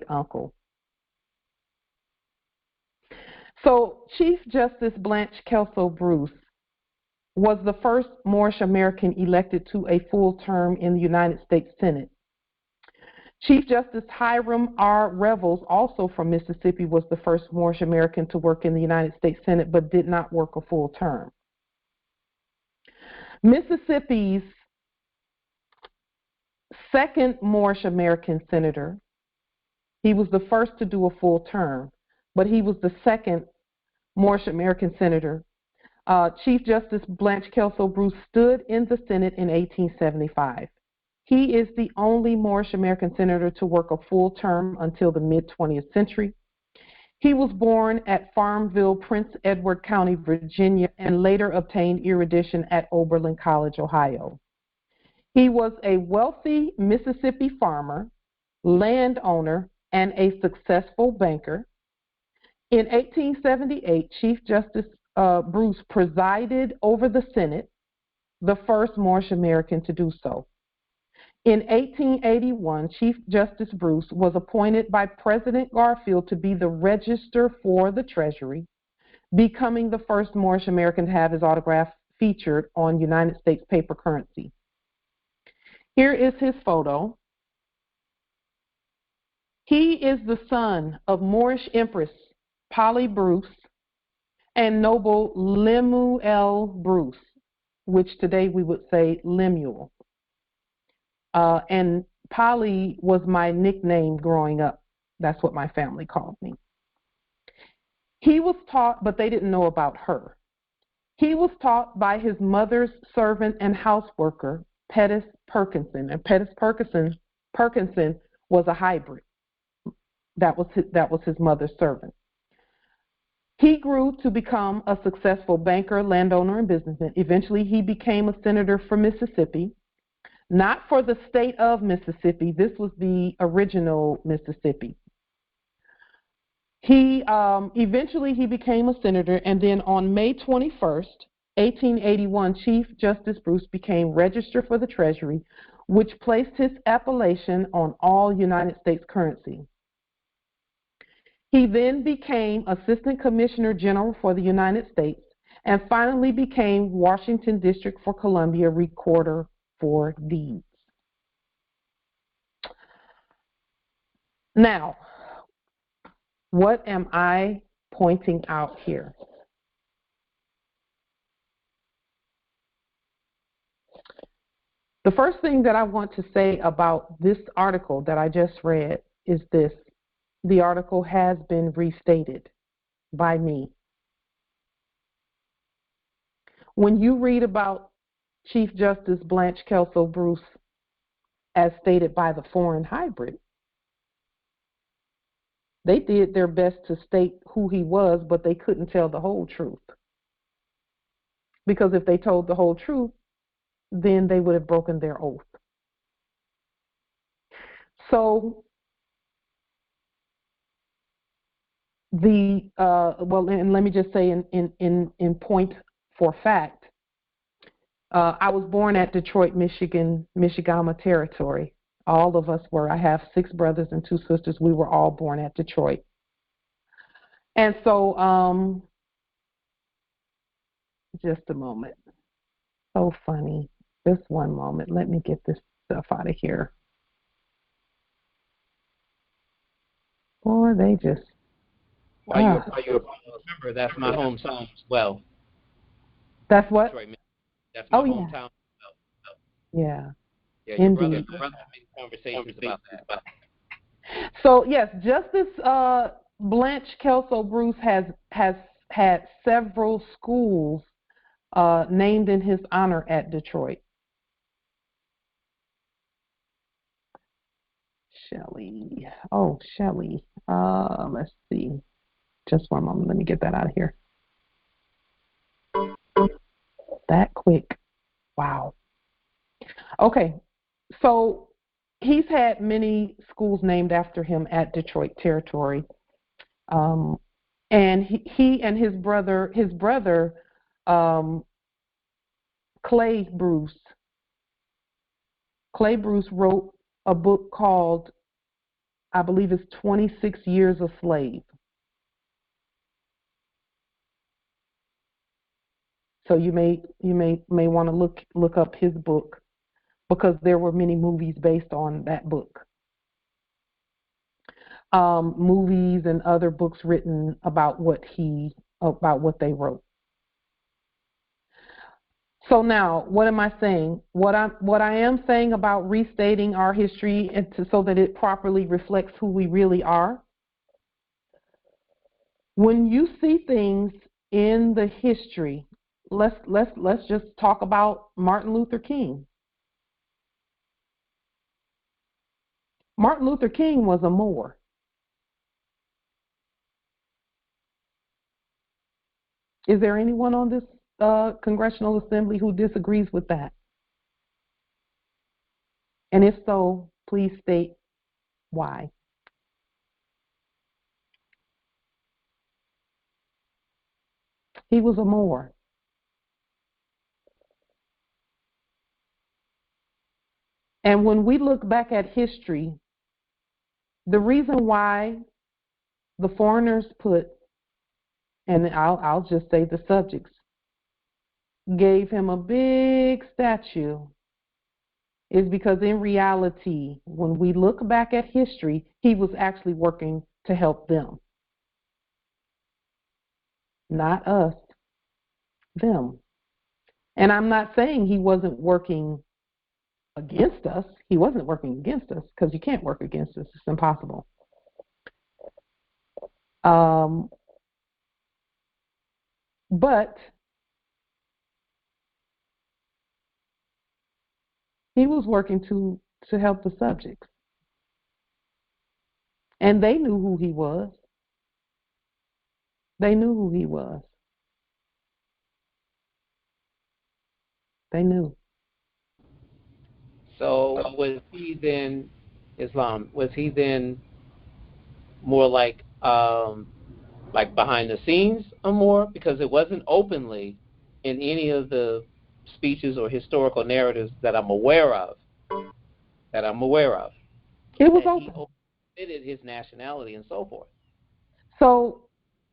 uncle. So Chief Justice Blanche Kelso Bruce was the first Moorish American elected to a full term in the United States Senate. Chief Justice Hiram R. Revels, also from Mississippi, was the first Moorish American to work in the United States Senate but did not work a full term. Mississippi's second Moorish American senator, he was the first to do a full term, but he was the second Moorish American senator. Chief Justice Blanche Kelso Bruce stood in the Senate in 1875. He is the only Moorish American senator to work a full term until the mid-20th century. He was born at Farmville, Prince Edward County, Virginia, and later obtained erudition at Oberlin College, Ohio. He was a wealthy Mississippi farmer, landowner, and a successful banker. In 1878, Chief Justice Bruce presided over the Senate, the first Moorish American to do so. In 1881, Chief Justice Bruce was appointed by President Garfield to be the Register for the Treasury, becoming the first Moorish American to have his autograph featured on United States paper currency. Here is his photo. He is the son of Moorish Empress Polly Bruce and noble Lemuel Bruce, which today we would say Lemuel. And Polly was my nickname growing up. That's what my family called me. He was taught, but they didn't know about her. He was taught by his mother's servant and houseworker, Pettis Perkinson. And Pettis Perkinson was a hybrid. That was his mother's servant. He grew to become a successful banker, landowner, and businessman. Eventually, he became a senator for Mississippi. Not for the state of Mississippi. This was the original Mississippi. Eventually he became a senator, and then on May 21st, 1881, Chief Justice Bruce became Register for the Treasury, which placed his appellation on all United States currency. He then became Assistant Commissioner General for the United States, and finally became Washington District for Columbia Recorder for Deeds. Now, what am I pointing out here? The first thing that I want to say about this article that I just read is this. The article has been restated by me. When you read about Chief Justice Blanche Kelso Bruce as stated by the foreign hybrid, they did their best to state who he was, but they couldn't tell the whole truth. Because if they told the whole truth, then they would have broken their oath. So and let me just say in point for fact, I was born at Detroit, Michigan, Michigama Territory. All of us were. I have 6 brothers and 2 sisters. We were all born at Detroit. And so, just a moment. So funny. Just one moment. Let me get this stuff out of here. Boy, they just... While you're remember, that's my hometown as well. That's what? That's my hometown. Yeah. Yeah, your indeed. brother made conversations about that. So yes, Justice Blanche Kelso Bruce has had several schools named in his honor at Detroit. Shelley. Oh, Shelley. Let's see. Just one moment. Let me get that out of here. That quick. Wow. Okay. So he's had many schools named after him at Detroit Territory. And he and his brother, Clay Bruce wrote a book called, I believe it's 26 Years a Slave. So you may want to look up his book, because there were many movies based on that book. Movies and other books written about what they wrote. So now, what am I saying? What I am saying about restating our history so that it properly reflects who we really are. When you see things in the history, let's just talk about Martin Luther King. Martin Luther King was a Moor. Is there anyone on this Congressional Assembly who disagrees with that? And if so, please state why. He was a Moor. And when we look back at history, the reason why the foreigners put, and I'll just say the subjects, gave him a big statue is because in reality, when we look back at history, he was actually working to help them. Not us, them. And I'm not saying he wasn't working against us. He wasn't working against us, because you can't work against us. It's impossible. But he was working to help the subjects. And they knew who he was. They knew who he was. They knew. So was he then Islam? Was he then more like behind the scenes or more? Because it wasn't openly in any of the speeches or historical narratives that I'm aware of. It was that open. He admitted his nationality and so forth. So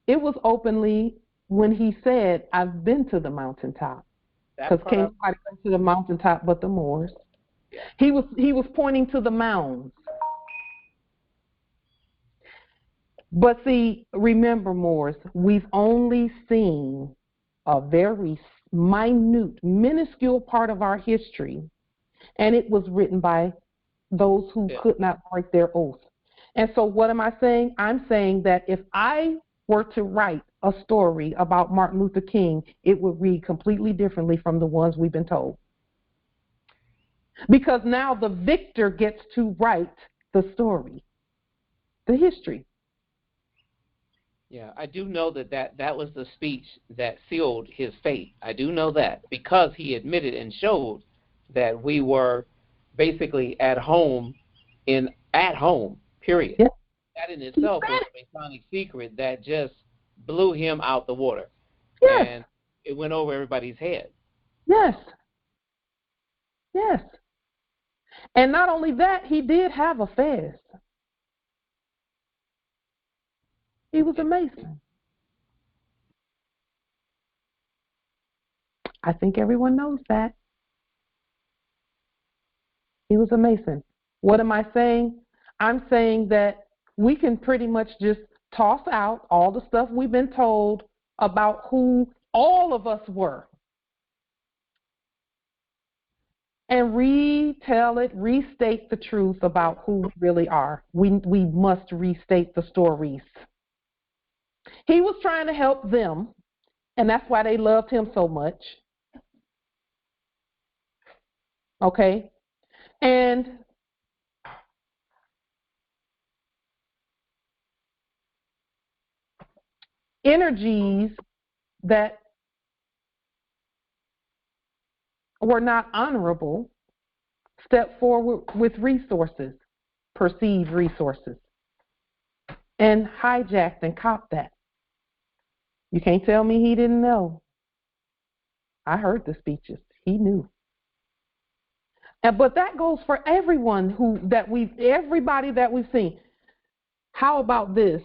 it was openly when he said, "I've been to the mountaintop." Because can't nobody go to the mountaintop but the Moors. Yeah. He was pointing to the mounds. But see, remember, Moors, we've only seen a very minuscule part of our history, and it was written by those who could not break their oath. And so what am I saying? I'm saying that if I were to write a story about Martin Luther King, it would read completely differently from the ones we've been told. Because now the victor gets to write the story, the history. Yeah, I do know that was the speech that sealed his fate. I do know that, because he admitted and showed that we were basically at home, period. Yeah. That in itself was a Masonic secret that just blew him out the water. Yes. And it went over everybody's head. Yes. Yes. And not only that, he did have a fez. He was a Mason. I think everyone knows that. He was a Mason. What am I saying? I'm saying that we can pretty much just toss out all the stuff we've been told about who all of us were and retell it, restate the truth about who we really are. We must restate the stories. He was trying to help them, and that's why they loved him so much. Okay? And energies that were not honorable stepped forward with resources, perceived resources, and hijacked and copped that. You can't tell me he didn't know. I heard the speeches. He knew. But that goes for everyone everybody that we've seen. How about this?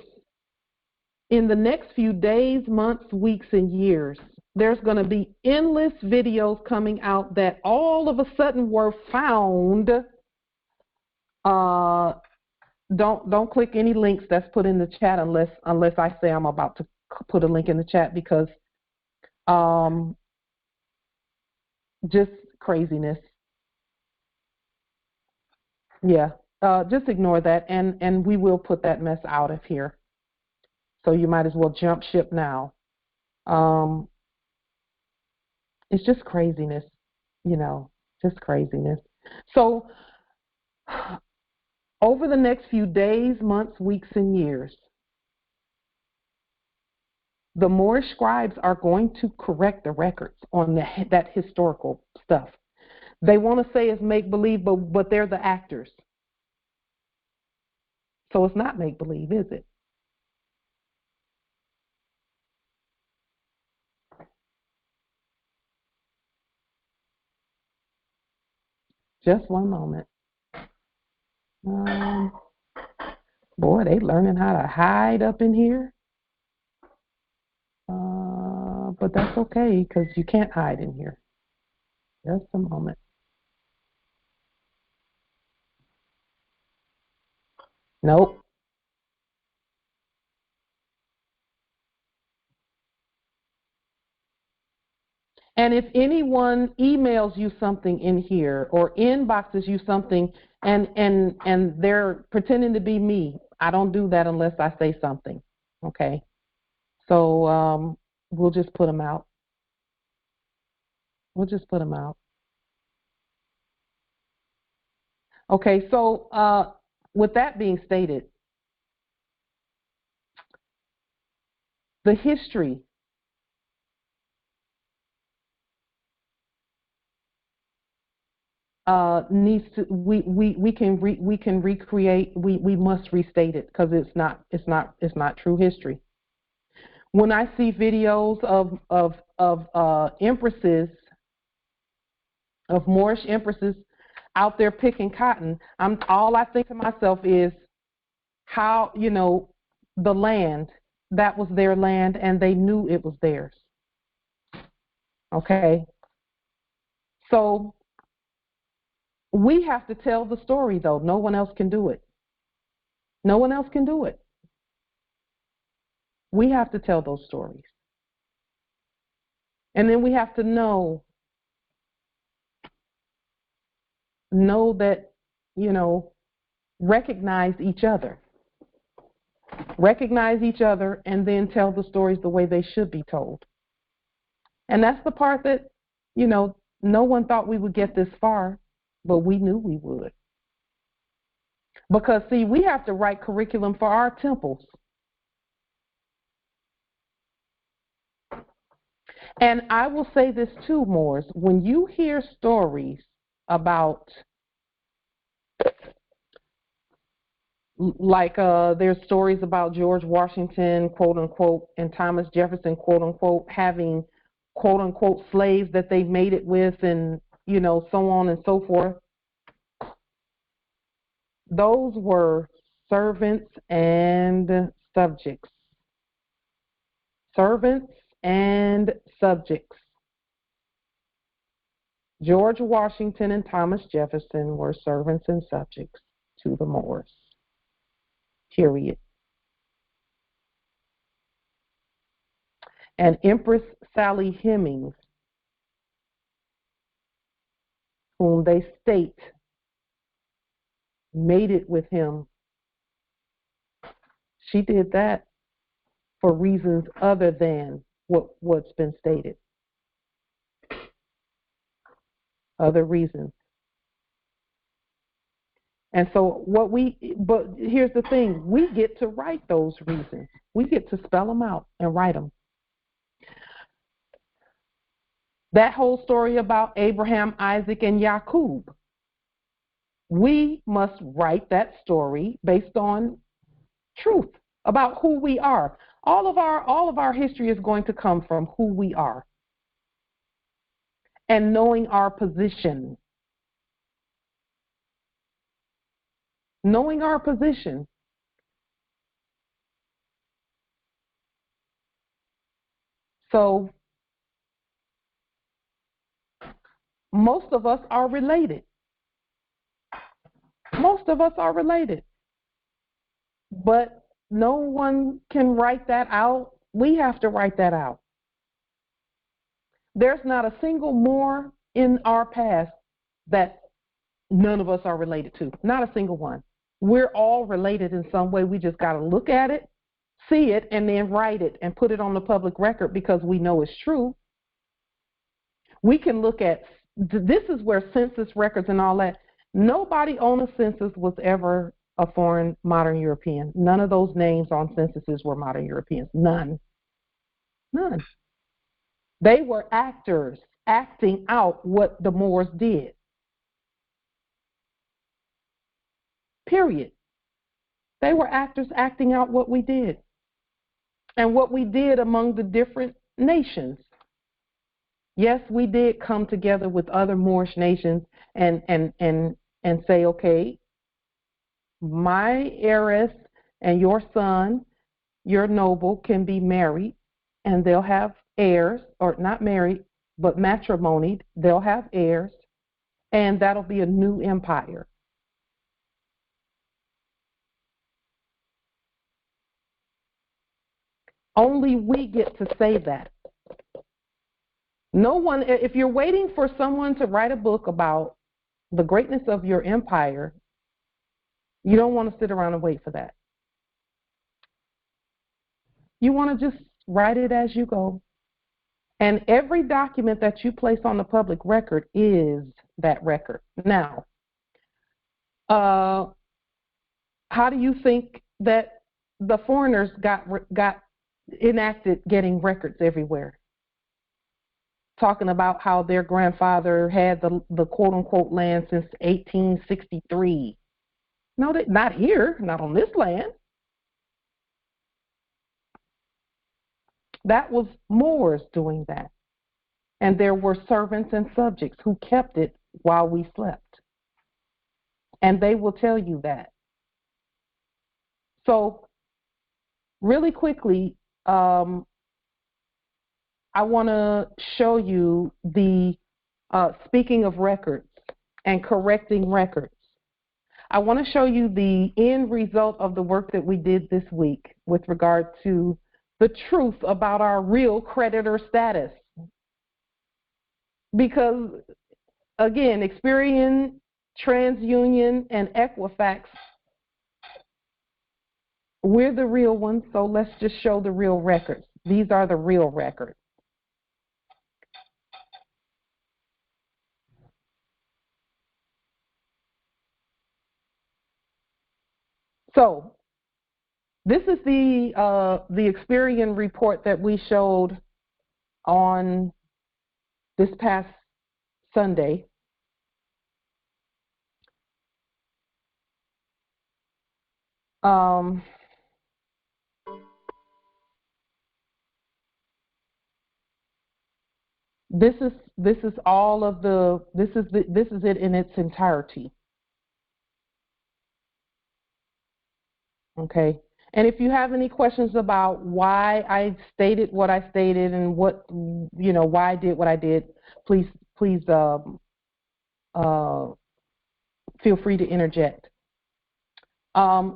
In the next few days, months, weeks, and years, there's going to be endless videos coming out that all of a sudden were found. Don't click any links that's put in the chat unless I say I'm about to put a link in the chat, because just craziness. Yeah, just ignore that, and we will put that mess out of here. So you might as well jump ship now. It's just craziness, just craziness. So over the next few days, months, weeks, and years, the Moorish scribes are going to correct the records on that historical stuff. They want to say it's make-believe, but they're the actors. So it's not make-believe, is it? Just one moment. Boy, they learning how to hide up in here. But that's okay, because you can't hide in here. Just a moment. Nope. And if anyone emails you something in here or inboxes you something and they're pretending to be me, I don't do that unless I say something. Okay? So we'll just put them out. We'll just put them out. Okay, so with that being stated, the history needs to we can recreate. We must restate it, because it's not true history. When I see videos of empresses, of Moorish empresses out there picking cotton, all I think to myself is how, the land, that was their land and they knew it was theirs. Okay? So we have to tell the story, though. No one else can do it. No one else can do it. We have to tell those stories. And then we have to know that, recognize each other. Recognize each other and then tell the stories the way they should be told. And that's the part that, no one thought we would get this far, but we knew we would. Because, see, we have to write curriculum for our temples. And I will say this too, Moors, when you hear stories about, like there's stories about George Washington, quote unquote, and Thomas Jefferson, quote unquote, having, quote unquote, slaves that they mated with, and, so on and so forth. Those were servants and subjects. Servants and subjects. George Washington and Thomas Jefferson were servants and subjects to the Moors. Period. And Empress Sally Hemings, whom they state mated with him, she did that for reasons other than what's been stated. Other reasons. And so but here's the thing, we get to write those reasons. We get to spell them out and write them. That whole story about Abraham, Isaac, and Jacob, we must write that story based on truth about who we are. All of our history is going to come from who we are and knowing our position. Knowing our position. So most of us are related. Most of us are related. But no one can write that out. We have to write that out. There's not a single Moor in our past that none of us are related to. Not a single one. We're all related in some way. We just got to look at it, see it, and then write it and put it on the public record because we know it's true. We can look at, this is where census records and all that, nobody on a census was ever a foreign modern European. None of those names on censuses were modern Europeans. None. None. They were actors acting out what the Moors did. Period. They were actors acting out what we did and what we did among the different nations. Yes, we did come together with other Moorish nations and say, okay, my heiress and your son, your noble, can be married and they'll have heirs, or not married, but matrimonied. They'll have heirs, and that'll be a new empire. Only we get to say that. No one, if you're waiting for someone to write a book about the greatness of your empire, you don't want to sit around and wait for that. You want to just write it as you go. And every document that you place on the public record is that record. Now, how do you think that the foreigners got enacted getting records everywhere? Talking about how their grandfather had the quote-unquote land since 1863. No, not here, not on this land. That was Moors doing that. And there were servants and subjects who kept it while we slept. And they will tell you that. So, really quickly, I want to show you the, speaking of records and correcting records, I want to show you the end result of the work that we did this week with regard to the truth about our real creditor status. Because, again, Experian, TransUnion, and Equifax, we're the real ones, so let's just show the real records. These are the real records. So, this is the Experian report that we showed on this past Sunday. This is all of the this is it in its entirety. Okay. And if you have any questions about why I stated what I stated and what, why I did what I did, please feel free to interject.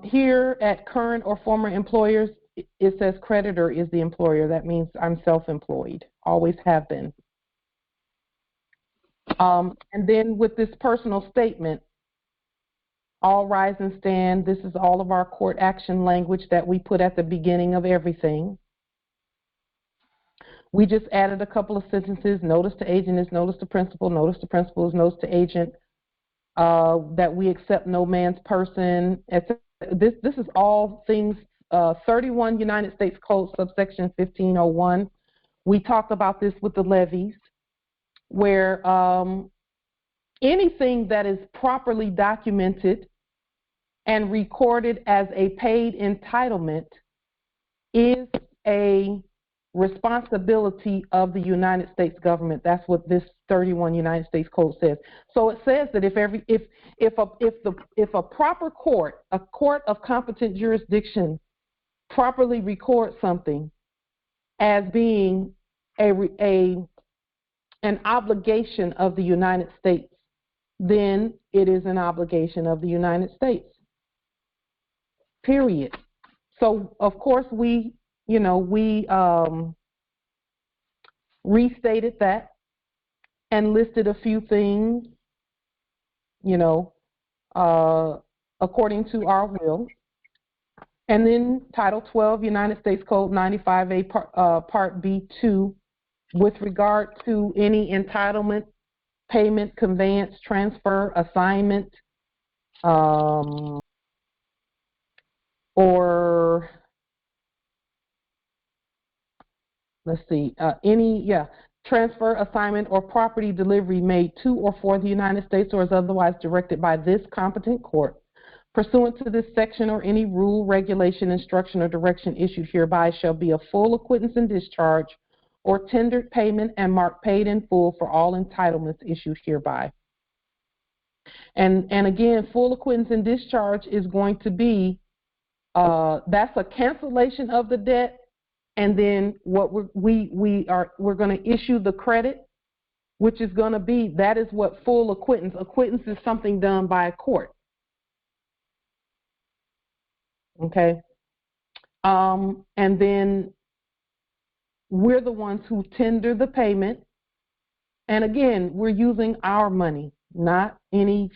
Here at current or former employers, it says creditor is the employer. That means I'm self-employed, always have been. And then with this personal statement, all rise and stand. This is all of our court action language that we put at the beginning of everything. We just added a couple of sentences. Notice to agent is notice to principal. Notice to principal is notice to agent. That we accept no man's person. This is all things. 31 United States Code subsection 1501. We talked about this with the levies, where anything that is properly documented and recorded as a paid entitlement is a responsibility of the United States government. That's what this 31 United States Code says. So it says that if a proper court, a court of competent jurisdiction, properly records something as being an obligation of the United States, then it is an obligation of the United States. Period. So of course we restated that and listed a few things, according to our will. And then Title 12, United States Code 95A, Part B2, with regard to any entitlement, payment, conveyance, transfer, assignment, or transfer, assignment, or property delivery made to or for the United States or is otherwise directed by this competent court, pursuant to this section or any rule, regulation, instruction, or direction issued hereby shall be a full acquittance and discharge or tendered payment and marked paid in full for all entitlements issued hereby. And again, full acquittance and discharge is going to be, that's a cancellation of the debt. And then what we're going to issue the credit, which is going to be, that is what full acquittance. Acquittance is something done by a court. Okay. And then we're the ones who tender the payment. And again, we're using our money, not any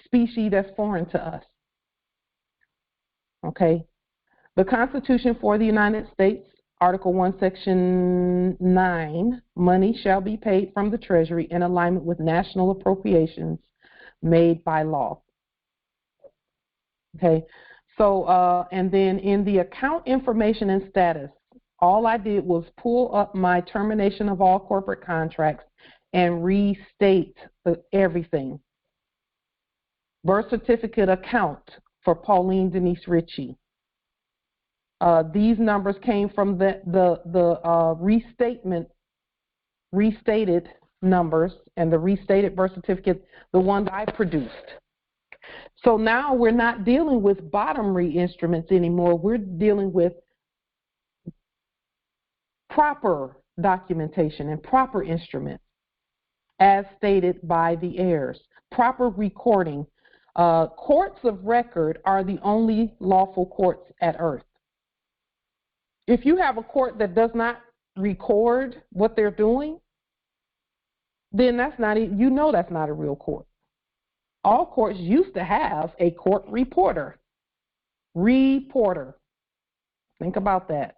species that's foreign to us. Okay. The Constitution for the United States, Article 1, Section 9, money shall be paid from the Treasury in alignment with national appropriations made by law. Okay, so, and then in the account information and status, all I did was pull up my termination of all corporate contracts and restate everything. Birth certificate account for Pauline Denise Ritchie. These numbers came from the restated numbers and the restated birth certificate, the one that I produced. So now we're not dealing with bottomry instruments anymore. We're dealing with proper documentation and proper instruments as stated by the heirs. Proper recording. Courts of record are the only lawful courts at earth. If you have a court that does not record what they're doing, then that's not a real court. All courts used to have a court reporter. Think about that.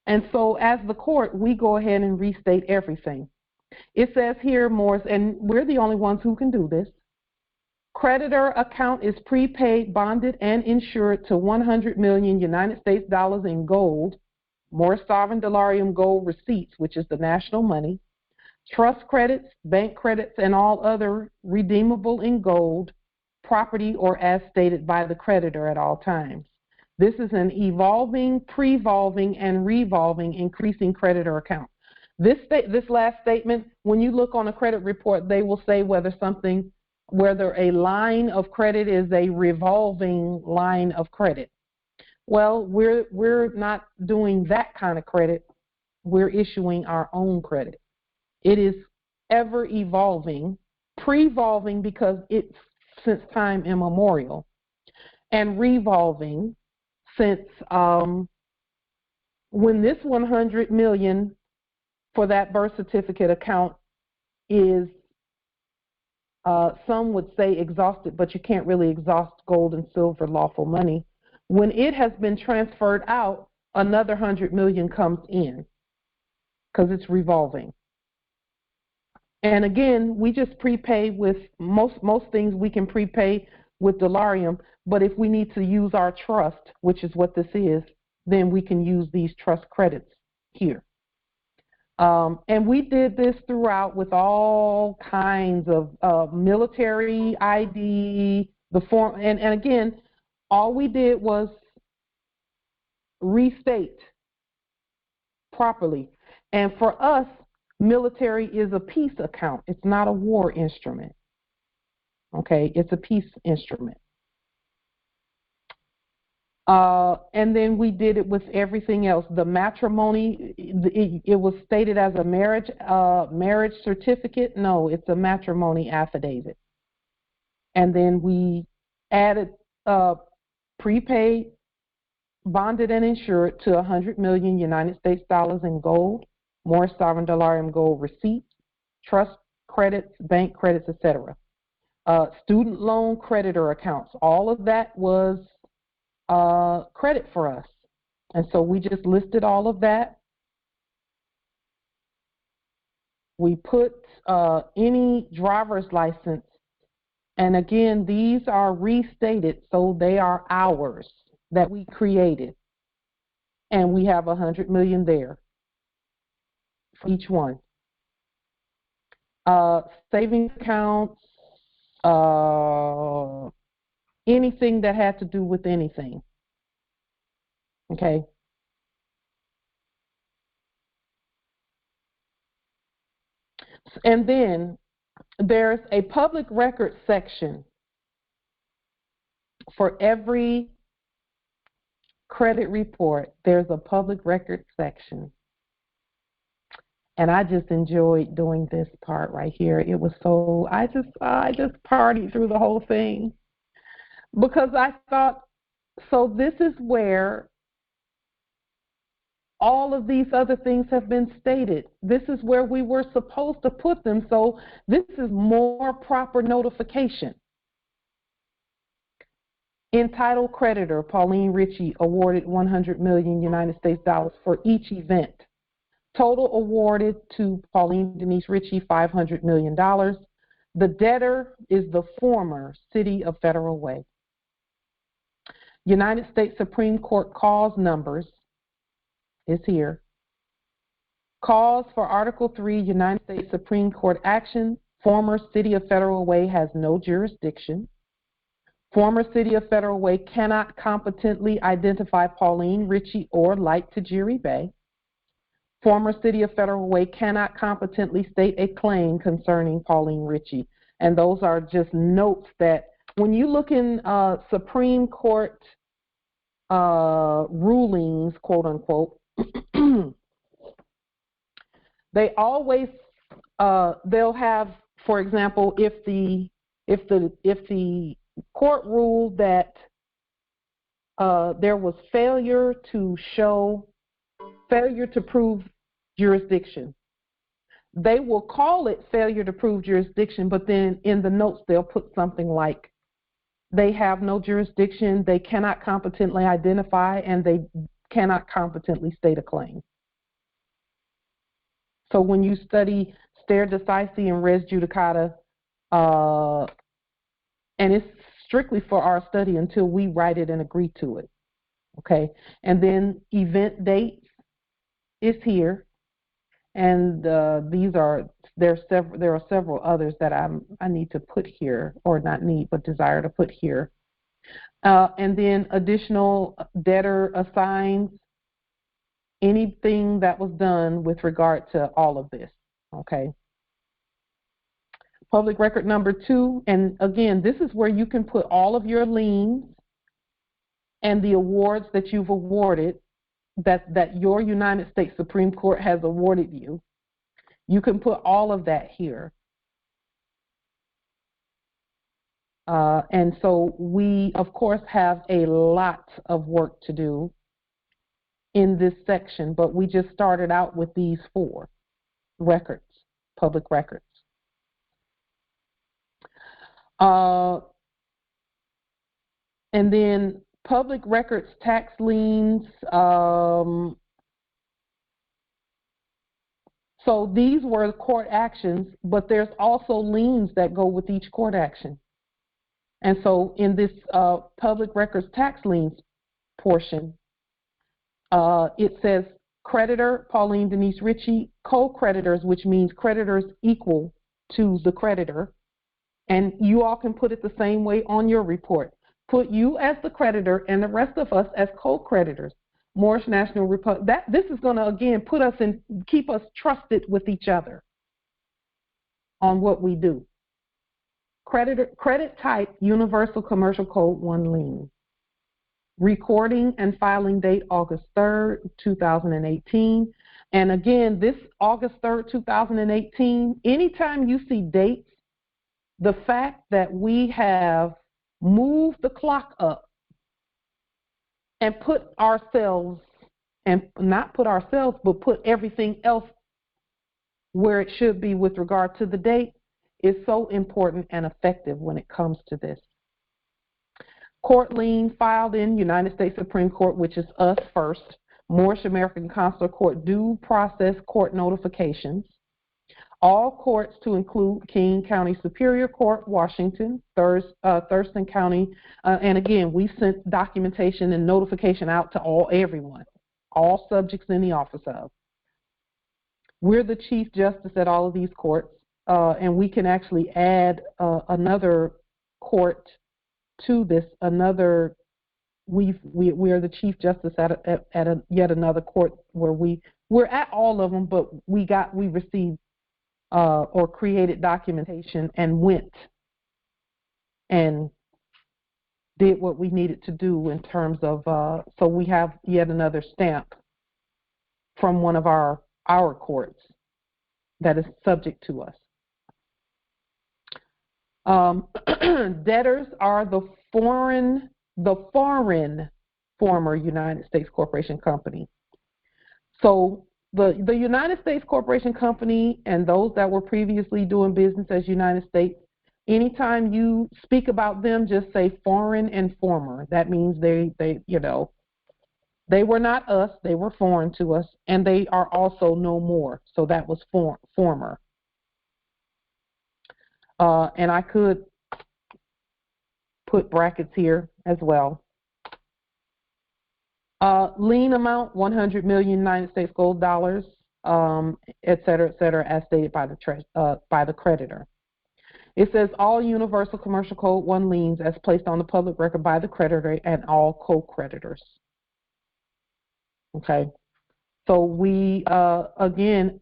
And so as the court, we go ahead and restate everything. It says here, Morris, and we're the only ones who can do this. Creditor account is prepaid, bonded, and insured to 100 million United States dollars in gold, Morris sovereign dolarium gold receipts, which is the national money, trust credits, bank credits, and all other redeemable in gold property or as stated by the creditor at all times. This is an evolving, pre-volving, and revolving increasing creditor account. This last statement, when you look on a credit report, they will say whether a line of credit is a revolving line of credit. Well, we're not doing that kind of credit. We're issuing our own credit. It is ever evolving, pre-volving because it's since time immemorial, and revolving since when this 100 million for that birth certificate account is some would say exhausted, but you can't really exhaust gold and silver lawful money. When it has been transferred out, another 100 million comes in because it's revolving. And again, we just prepay with most things we can prepay with Dolarium, but if we need to use our trust, which is what this is, then we can use these trust credits here. And we did this throughout with all kinds of military ID, the form, and again, all we did was restate properly. And for us, military is a peace account. It's not a war instrument. Okay, it's a peace instrument. And then we did it with everything else. The matrimony, it was stated as a marriage certificate. No, it's a matrimony affidavit. And then we added prepaid, bonded, and insured to 100 million United States dollars in gold, more sovereign Dolarium gold receipts, trust credits, bank credits, etc. Student loan creditor accounts. All of that was credit for us. And so we just listed all of that. We put any driver's license, and again, these are restated, so they are ours that we created. And we have 100 million there for each one. Savings accounts, anything that had to do with anything. Okay. And then there's a public record section for every credit report. There's a public record section. And I just enjoyed doing this part right here. It was so, I just partied through the whole thing because I thought, so this is where all of these other things have been stated. This is where we were supposed to put them, so this is more proper notification. Entitled creditor, Pauline Ritchie, awarded 100 million United States dollars for each event. Total awarded to Pauline Denise Ritchie, $500 million. The debtor is the former City of Federal Way. United States Supreme Court cause numbers is here. Cause for Article 3, United States Supreme Court action. Former City of Federal Way has no jurisdiction. Former City of Federal Way cannot competently identify Pauline Ritchie or Light Tajiri Bay. Former City of Federal Way cannot competently state a claim concerning Pauline Ritchie. And those are just notes that when you look in Supreme Court rulings, quote unquote, they always they'll have, for example, if the court ruled that there was failure to prove jurisdiction, they will call it failure to prove jurisdiction, but then in the notes they'll put something like they have no jurisdiction, they cannot competently identify, and they cannot competently state a claim. So when you study stare decisis and res judicata, and it's strictly for our study until we write it and agree to it, okay? And then event dates is here, and there are several others that I need to put here, or not need, but desire to put here. And then additional debtor assigns anything that was done with regard to all of this, okay? Public record number 2, and again, this is where you can put all of your liens and the awards that you've awarded, that your United States Supreme Court has awarded you. You can put all of that here. And so we, of course, have a lot of work to do in this section, but we just started out with these 4 records, public records. And then public records tax liens. So these were court actions, but there's also liens that go with each court action. And so in this public records tax liens portion, it says creditor, Pauline Denise Ritchie, co-creditors, which means creditors equal to the creditor. And you all can put it the same way on your report. Put you as the creditor and the rest of us as co-creditors. Moorish National Republic. This is going to, again, put us in, keep us trusted with each other on what we do. Credit type, Universal Commercial Code 1 lien. Recording and filing date, August 3rd, 2018. And again, this August 3rd, 2018, anytime you see dates, the fact that we have moved the clock up and put ourselves, and not put ourselves, but put everything else where it should be with regard to the date is so important and effective when it comes to this. Court lien filed in United States Supreme Court, which is us first. Moorish American Consular Court due process court notifications. All courts to include King County Superior Court, Washington, Thurston County, and again, we sent documentation and notification out to everyone, all subjects in the office of. We're the Chief Justice at all of these courts, and we can actually add another court to this. We are the Chief Justice at yet another court where we're at all of them, but we received or created documentation and went and did what we needed to do in terms of, so we have yet another stamp from one of our courts that is subject to us. Debtors are the foreign former United States Corporation Company. So the United States Corporation Company and those that were previously doing business as United States, anytime you speak about them, just say foreign and former. That means they were not us, they were foreign to us, and they are also no more. So that was former. And I could put brackets here as well. Lien amount, 100 million United States gold dollars, et cetera, as stated by the creditor. It says all Universal Commercial Code 1 liens as placed on the public record by the creditor and all co-creditors. Okay, so we, again,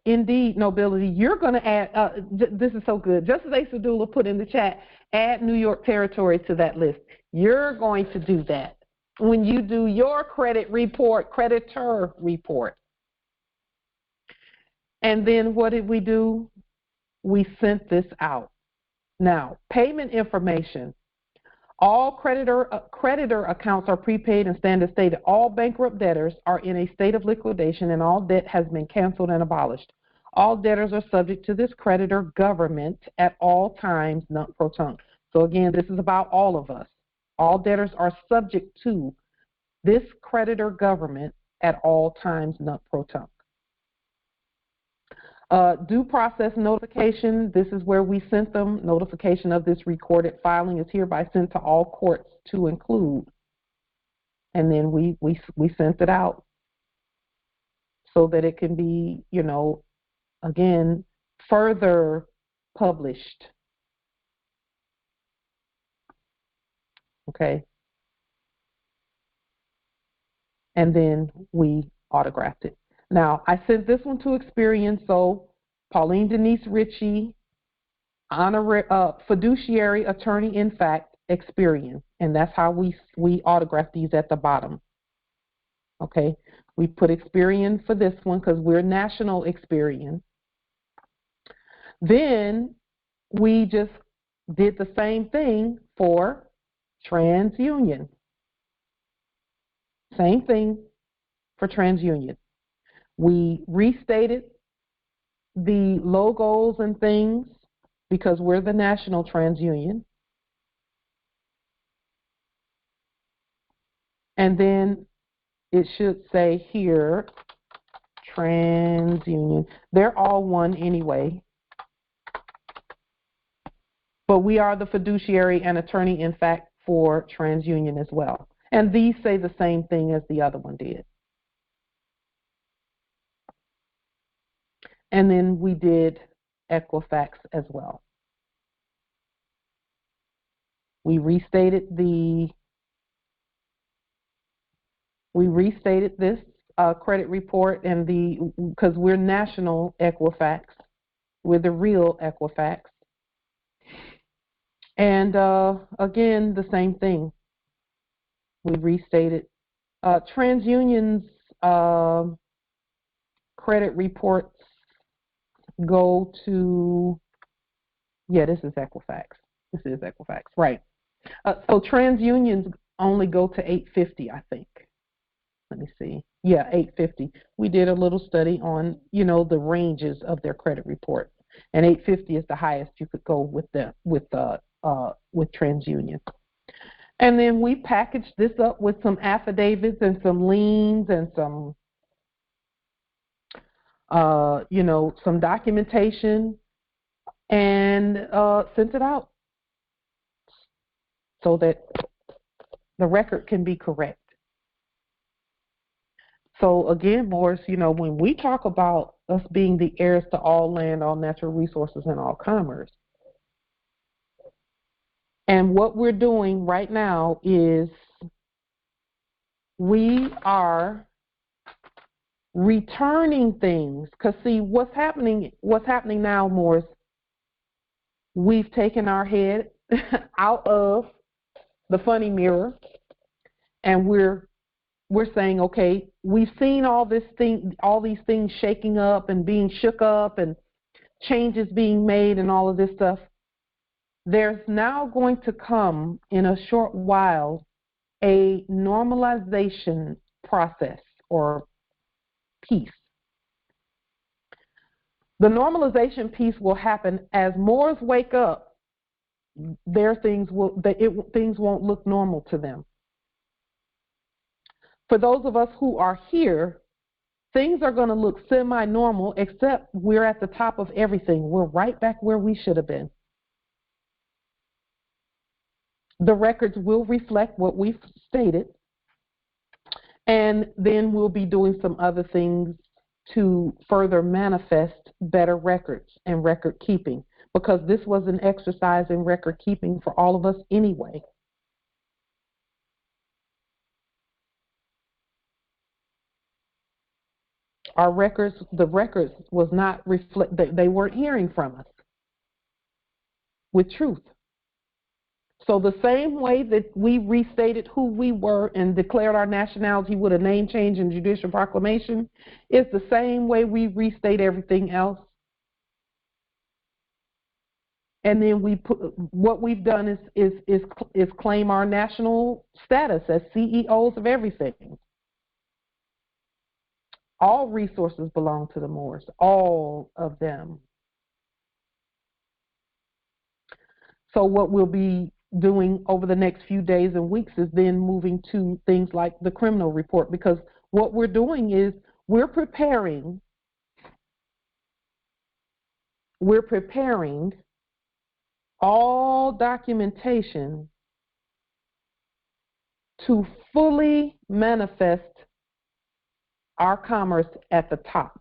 indeed, nobility, you're going to add, this is so good. Justice Asadula put in the chat, add New York Territory to that list. You're going to do that when you do your credit report, creditor report. And then what did we do? We sent this out. Now, payment information. All creditor accounts are prepaid and stand as stated. All bankrupt debtors are in a state of liquidation and all debt has been canceled and abolished. All debtors are subject to this creditor government at all times, non pro tunc. So again, this is about all of us. All debtors are subject to this creditor government at all times, non pro tunc. Due process notification, this is where we sent them. Notification of this recorded filing is hereby sent to all courts to include. And then we sent it out so that it can be, again, further published. Okay. And then we autographed it. Now, I sent this one to Experian, so Pauline Denise Ritchie, fiduciary attorney in fact, Experian, and that's how we autograph these at the bottom. Okay, we put Experian for this one because we're National Experian. Then we just did the same thing for TransUnion. Same thing for TransUnion. We restated the logos and things because we're the National TransUnion. And then it should say here, TransUnion. They're all one anyway. But we are the fiduciary and attorney in fact for TransUnion as well. And these say the same thing as the other one did. And then we did Equifax as well. We restated this credit report and because we're national Equifax, we're the real Equifax. And again, the same thing. We restated TransUnion's credit reports go to, yeah, this is Equifax. This is Equifax, right. So TransUnions only go to 850, I think. Let me see. Yeah, 850. We did a little study on, the ranges of their credit report, and 850 is the highest you could go with TransUnion. And then we packaged this up with some affidavits and some liens and some, some documentation, and sent it out so that the record can be correct. So again, Morris, when we talk about us being the heirs to all land, all natural resources, and all commerce, and what we're doing right now is we are returning things. Because see, what's happening now, Morris, we've taken our head out of the funny mirror, and we're saying, okay, we've seen all these things shaking up and being shook up and changes being made and all of this stuff. There's now going to come in a short while a normalization process or piece. The normalization piece will happen as Moors wake up. Things won't look normal to them. For those of us who are here, things are going to look semi-normal, except we're at the top of everything. We're right back where we should have been. The records will reflect what we've stated, and then we'll be doing some other things to further manifest better records and record keeping, because this was an exercise in record keeping for all of us anyway. The records was not reflect. They weren't hearing from us with truth. So the same way that we restated who we were and declared our nationality with a name change and judicial proclamation is the same way we restate everything else. And then what we've done is claim our national status as CEOs of everything. All resources belong to the Moors, all of them. So what we'll be doing over the next few days and weeks is then moving to things like the criminal report, because what we're doing is we're preparing all documentation to fully manifest our commerce at the top.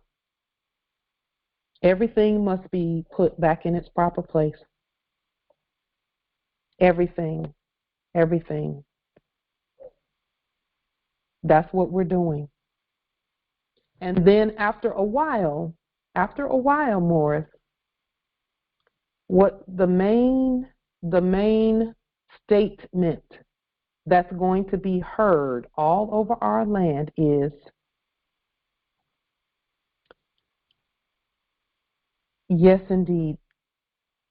Everything must be put back in its proper place. Everything. That's what we're doing. And then after a while, Morris, what the main statement that's going to be heard all over our land is, yes, indeed,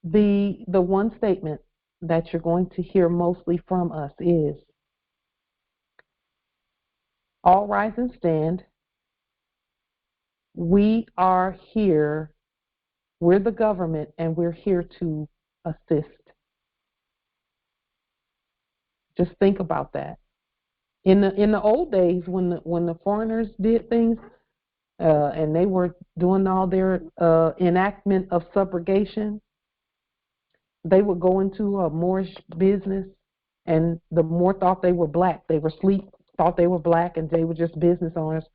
the one statement that you're going to hear mostly from us is, all rise and stand. We are here. We're the government, and we're here to assist. Just think about that. In the old days, when the foreigners did things, and they were doing all their enactment of subrogation, they would go into a Moorish business, and the Moor thought they were black. They were thought they were black, and they were just business owners.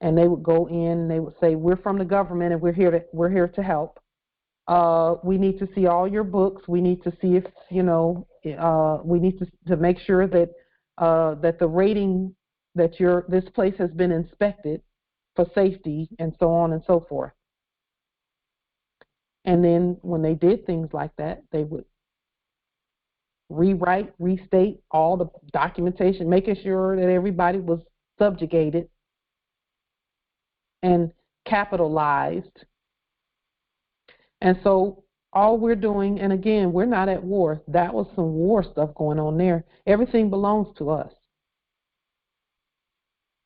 And they would go in, and they would say, "We're from the government, and we're here to help. We need to see all your books. We need to see if we need to make sure that that the rating that this place has been inspected for safety, and so on and so forth." And then when they did things like that, they would rewrite, restate all the documentation, making sure that everybody was subjugated and capitalized. And so all we're doing, and again, we're not at war. That was some war stuff going on there. Everything belongs to us.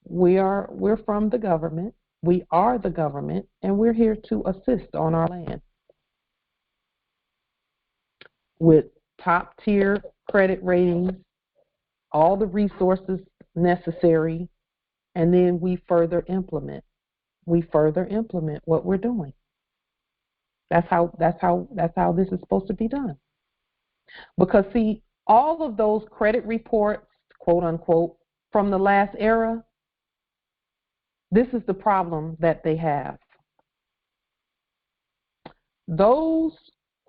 We're from the government. We are the government, and we're here to assist on our land with top tier credit ratings, all the resources necessary, and then we further implement. We further implement what we're doing. That's how this is supposed to be done. Because see, all of those credit reports, quote unquote, from the last era, this is the problem that they have. Those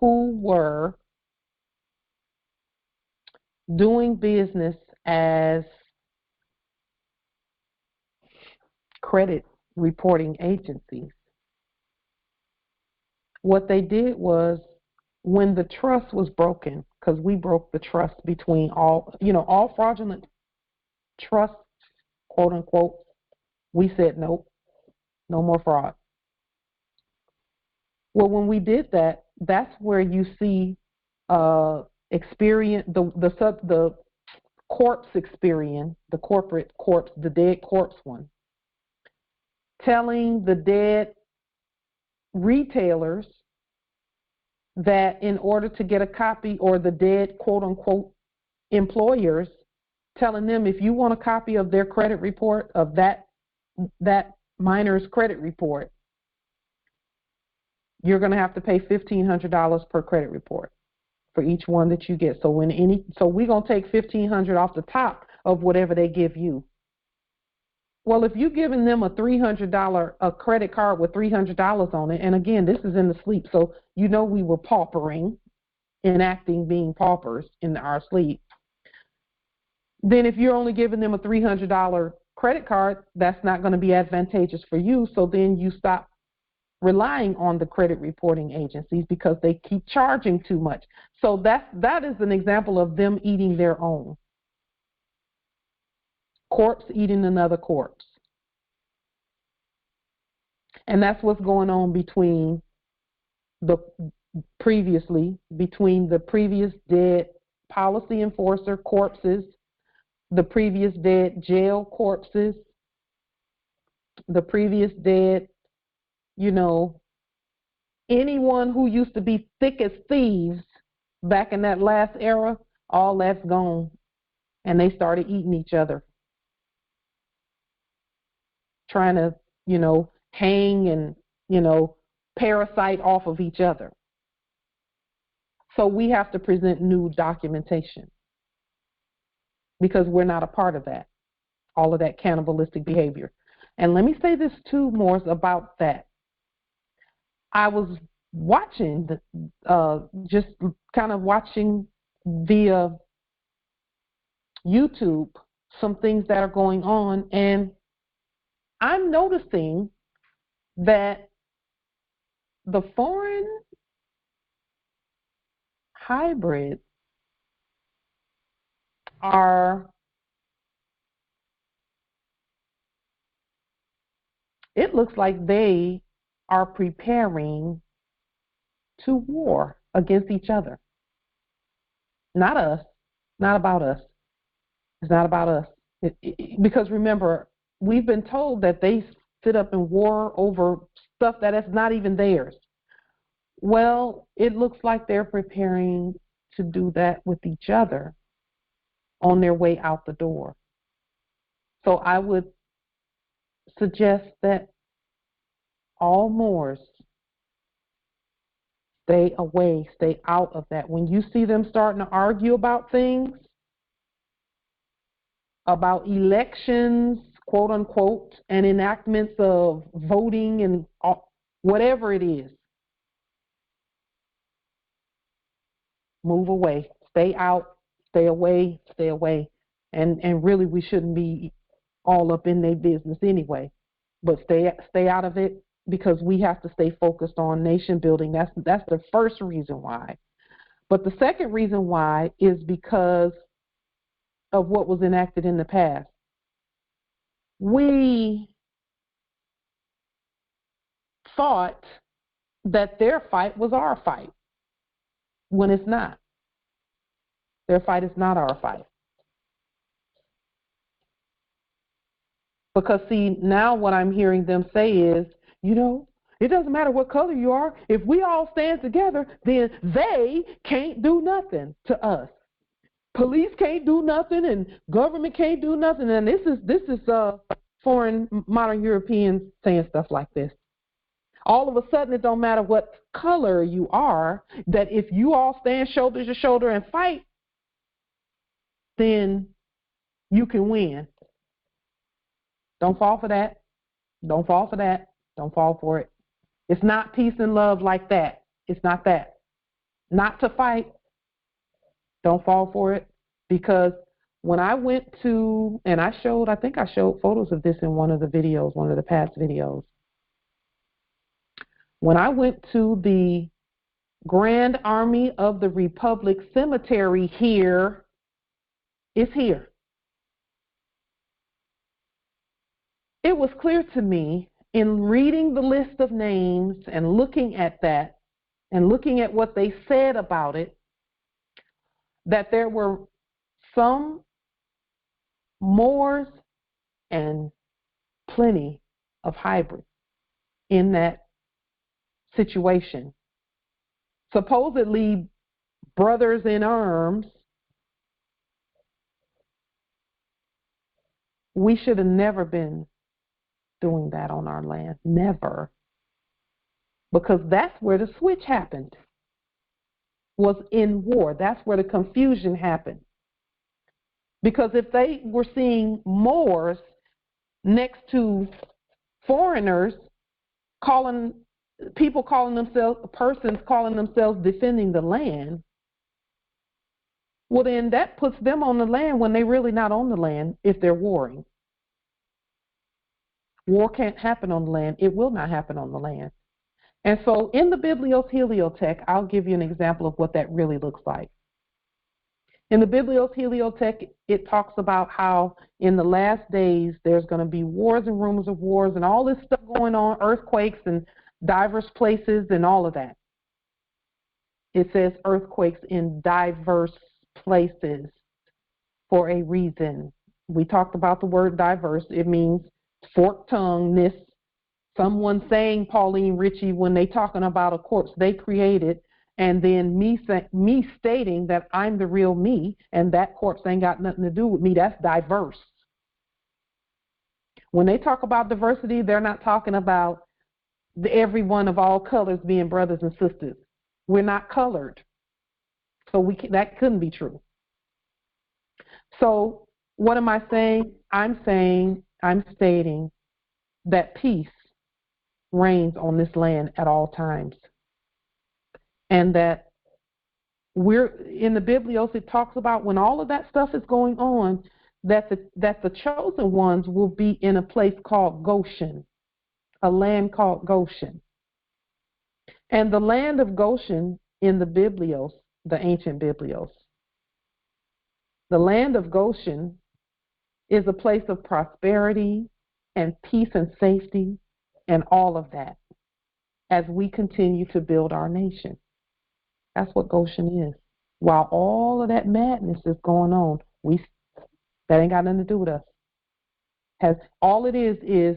who were doing business as credit reporting agencies, what they did was, when the trust was broken, because we broke the trust between all fraudulent trusts, quote unquote, we said nope, no more fraud. Well, when we did that, that's where you see experience, the corpse experience, the corporate corpse, the dead corpse one, telling the dead retailers that in order to get a copy, or the dead quote unquote employers telling them, if you want a copy of their credit report, of that miner's credit report, you're going to have to pay $1,500 per credit report for each one that you get. So we're going to take $1,500 off the top of whatever they give you. Well, if you're giving them a $300 credit card with $300 on it, and again, this is in the sleep, so we were paupering, enacting being paupers in our sleep. Then if you're only giving them a $300 credit card, that's not going to be advantageous for you. So then you stop relying on the credit reporting agencies because they keep charging too much. So that is an example of them eating their own. Corpse eating another corpse. And that's what's going on between the previous dead policy enforcer corpses, the previous dead jail corpses, the previous dead, anyone who used to be thick as thieves back in that last era, all that's gone. And they started eating each other, trying to, hang and, parasite off of each other. So we have to present new documentation because we're not a part of that, all of that cannibalistic behavior. And let me say this too, Morris, about that. I was watching, just kind of watching via YouTube some things that are going on, and I'm noticing that the foreign hybrids it looks like they are preparing to war against each other. Not us, not about us. It's not about us. Because remember, we've been told that they sit up and war over stuff that is not even theirs. Well, it looks like they're preparing to do that with each other on their way out the door. So I would suggest that all Moors stay away, stay out of that. When you see them starting to argue about things, about elections, quote unquote, and enactments of voting and whatever it is, move away, stay out, stay away, stay away. And really, we shouldn't be all up in their business anyway. But stay out of it, because we have to stay focused on nation building. That's the first reason why. But the second reason why is because of what was enacted in the past. We thought that their fight was our fight, when it's not. Their fight is not our fight. Because, see, now what I'm hearing them say is, it doesn't matter what color you are. If we all stand together, then they can't do nothing to us. Police can't do nothing, and government can't do nothing. And this is foreign modern Europeans saying stuff like this. All of a sudden, it don't matter what color you are, that if you all stand shoulder to shoulder and fight, then you can win. Don't fall for that. Don't fall for that. Don't fall for it. It's not peace and love like that. It's not that. Not to fight. Don't fall for it. Because when I went to, and I think I showed photos of this in one of the videos, one of the past videos. When I went to the Grand Army of the Republic Cemetery here, it's here. It was clear to me in reading the list of names and looking at that and looking at what they said about it, that there were some Moors and plenty of hybrids in that situation. Supposedly brothers in arms. We should have never been doing that on our land. Never. Because that's where the switch happened. Was in war. That's where the confusion happened. Because if they were seeing Moors next to foreigners, persons calling themselves defending the land, well, then that puts them on the land when they're really not on the land if they're warring. War can't happen on the land. It will not happen on the land. And so in the Biblios Heliotech, I'll give you an example of what that really looks like. In the Biblios Heliotech, it talks about how in the last days there's going to be wars and rumors of wars and all this stuff going on, earthquakes in diverse places and all of that. It says earthquakes in diverse places for a reason. We talked about the word diverse. It means forked-tonguedness. Someone saying Pauline Ritchie when they talking about a corpse they created, and then me stating that I'm the real me and that corpse ain't got nothing to do with me. That's diverse. When they talk about diversity, they're not talking about everyone of all colors being brothers and sisters. We're not colored. So that couldn't be true. So what am I saying? I'm stating that peace reigns on this land at all times. And that we're in the Biblios, it talks about when all of that stuff is going on, that the chosen ones will be in a place called Goshen, a land called Goshen. And the land of Goshen in the Biblios, the ancient Biblios, the land of Goshen is a place of prosperity and peace and safety and all of that as we continue to build our nation. That's what Goshen is. While all of that madness is going on, that ain't got nothing to do with us. All it is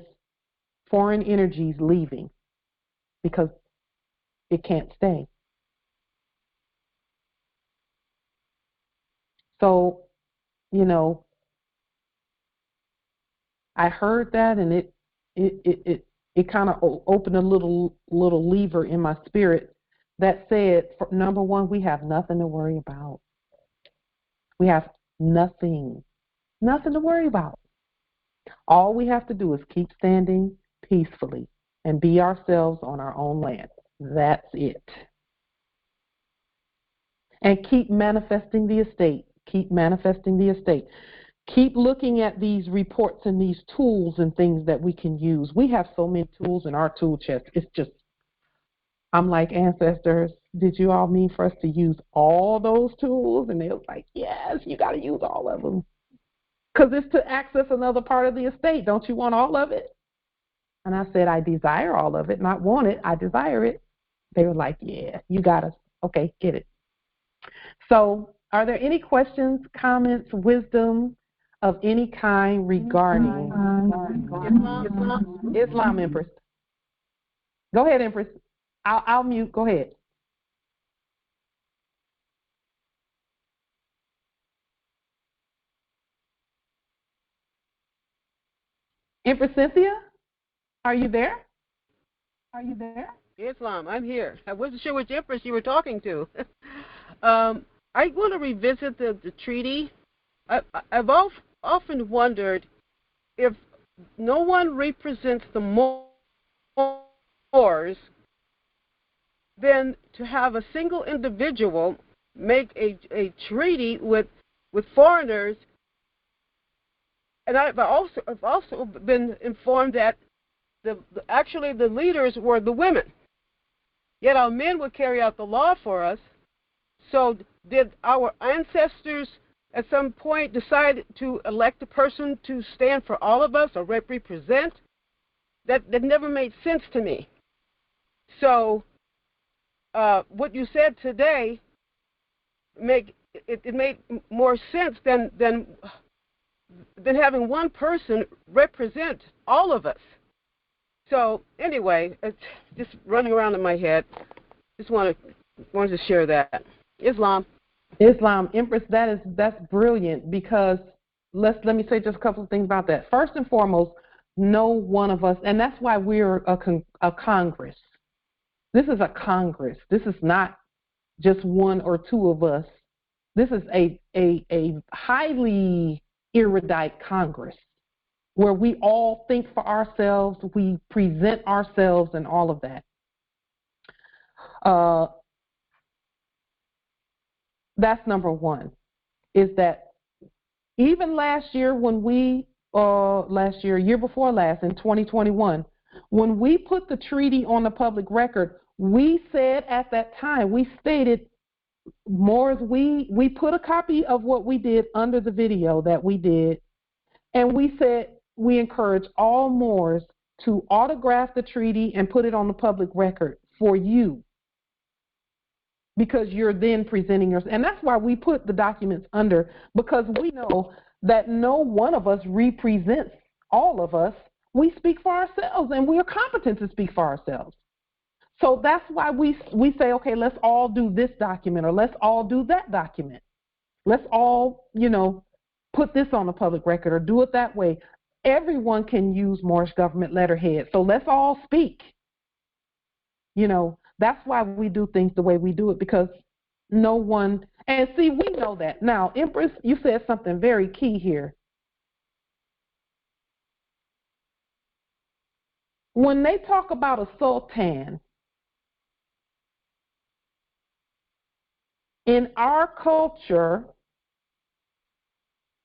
foreign energies leaving because it can't stay. So, I heard that, and it kind of opened a little lever in my spirit that said, number one, we have nothing to worry about. We have nothing to worry about. All we have to do is keep standing peacefully and be ourselves on our own land. That's it. And keep manifesting the estate. Keep manifesting the estate. Keep looking at these reports and these tools and things that we can use. We have so many tools in our tool chest. It's just, I'm like, ancestors, did you all mean for us to use all those tools? And they was like, yes, you got to use all of them. Because it's to access another part of the estate. Don't you want all of it? And I said, I desire all of it, not want it. I desire it. They were like, yeah, you got us. Okay, get it. So are there any questions, comments, wisdom of any kind regarding Islam, Empress? Go ahead, Empress. I'll mute. Go ahead. Empress Cynthia, are you there? Islam, I'm here. I wasn't sure which Empress you were talking to. I want to revisit the treaty. I've often wondered if no one represents the Moors, then to have a single individual make a treaty with foreigners. And I've also been informed that actually the leaders were the women. Yet our men would carry out the law for us. So did our ancestors at some point decide to elect a person to stand for all of us or represent? That never made sense to me. So what you said today made more sense than having one person represent all of us. So anyway, it's just running around in my head. Just wanted to share that. Islam, Empress, that's brilliant, because let me say just a couple of things about that. First and foremost, no one of us, and that's why we're a Congress. This is a Congress. This is not just one or two of us. This is a highly erudite Congress, where we all think for ourselves, we present ourselves, and all of that. That's number one, is that even last year when year before last, in 2021, when we put the treaty on the public record, we said at that time, we stated, Moors, we put a copy of what we did under the video that we did, and we said we encourage all Moors to autograph the treaty and put it on the public record for you, because you're then presenting yourself. And that's why we put the documents under, because we know that no one of us represents all of us. We speak for ourselves, and we are competent to speak for ourselves. So that's why we say, okay, let's all do this document, or let's all do that document. Let's all, put this on the public record, or do it that way. Everyone can use Moorish government letterhead, so let's all speak. That's why we do things the way we do it, because no one, and see, we know that. Now, Empress, you said something very key here. When they talk about a sultan, in our culture,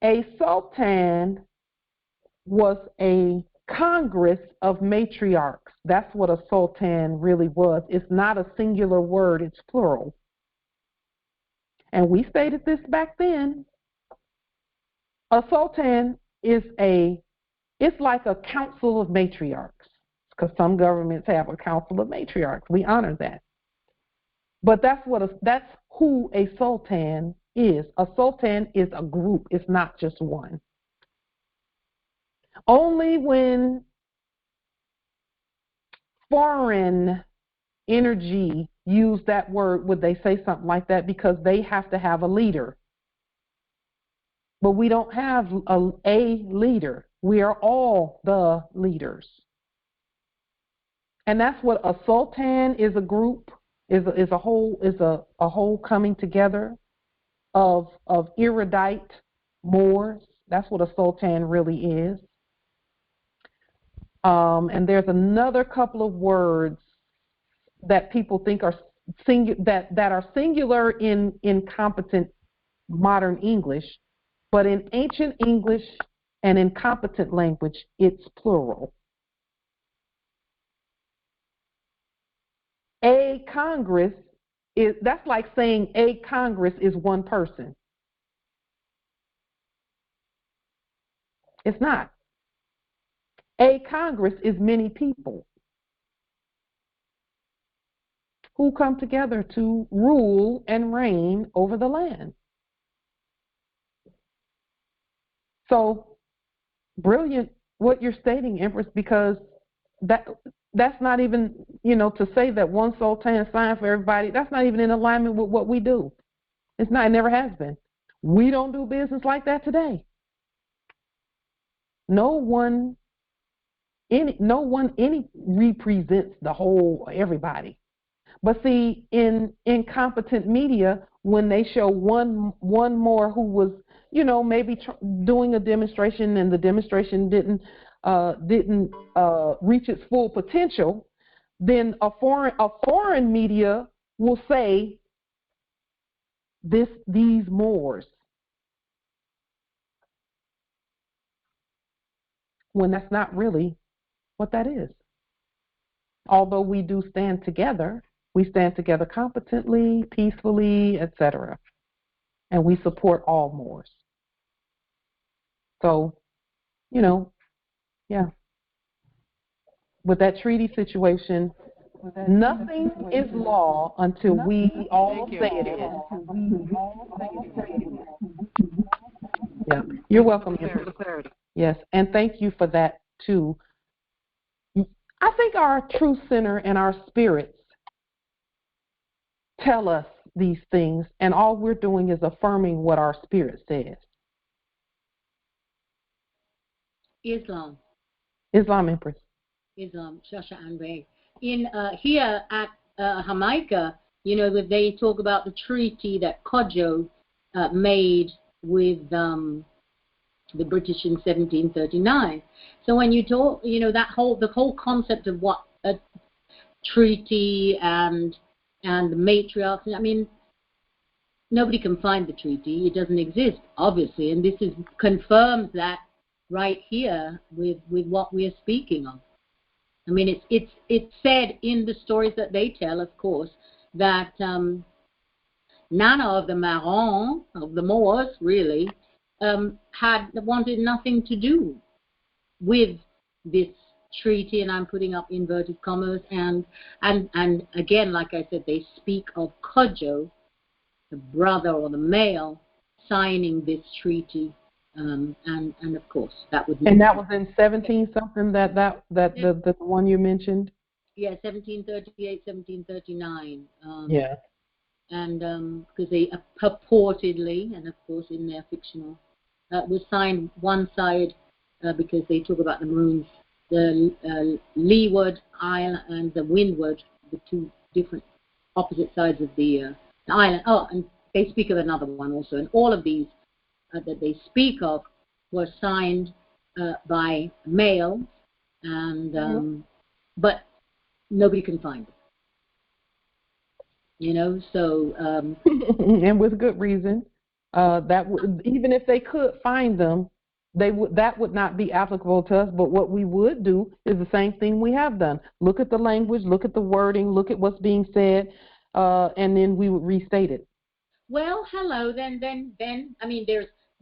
a sultan was a congress of matriarchs. That's what a sultan really was. It's not a singular word, it's plural. And we stated this back then. A sultan is it's like a council of matriarchs, because some governments have a council of matriarchs. We honor that. But that's who a sultan is. A sultan is a group. It's not just one. Only when foreign energy use that word would they say something like that, because they have to have a leader. but we don't have a leader. We are all the leaders. And that's what a sultan is, a group, is a whole coming together of erudite Moors. That's what a sultan really is. And there's another couple of words that people think are that are singular in competent modern English, but in ancient English and in competent language, it's plural. A Congress that's like saying a Congress is one person. It's not. A Congress is many people who come together to rule and reign over the land. So brilliant what you're stating, Empress, because that's not even, to say that one sultan signed for everybody, that's not even in alignment with what we do. It's not, it never has been. We don't do business like that today. No one represents the whole everybody. But see, in competent media, when they show one more who was, maybe doing a demonstration and the demonstration didn't reach its full potential, then a foreign media will say these Moors, when that's not really what that is. Although we do stand together, we stand together competently, peacefully, etc., and we support all Moors. So, yeah. With that treaty situation, nothing is law until we all say it is. Yeah, you're welcome. Yes, and thank you for that too. I think our true center and our spirits tell us these things, and all we're doing is affirming what our spirit says. Islam, Empress. Islam, Shasha and Ray. In here at Jamaica, that they talk about the treaty that Cudjoe made with the British in 1739. So when you talk, the whole concept of what a treaty and the matriarchs, I mean, nobody can find the treaty. It doesn't exist, obviously, and this confirms that right here with what we are speaking of. I mean, it's said in the stories that they tell, of course, that none of the Marrons, of the Moors, really, had wanted nothing to do with this treaty, and I'm putting up inverted commas, and again, like I said, they speak of Cudjoe, the brother or the male, signing this treaty, and of course that would. And that was in 17 something the one you mentioned. Yeah, 1738, 1739. Yeah. And because they purportedly, and of course in their fictional, was signed one side because they talk about the Maroons, the leeward island and the windward, the two different opposite sides of the island. Oh, and they speak of another one also. And all of these that they speak of were signed by males, and but nobody can find them. So and with good reason. Even if they could find them, that would not be applicable to us. But what we would do is the same thing we have done. Look at the language, look at the wording, look at what's being said, and then we would restate it. Well, hello. Then I mean,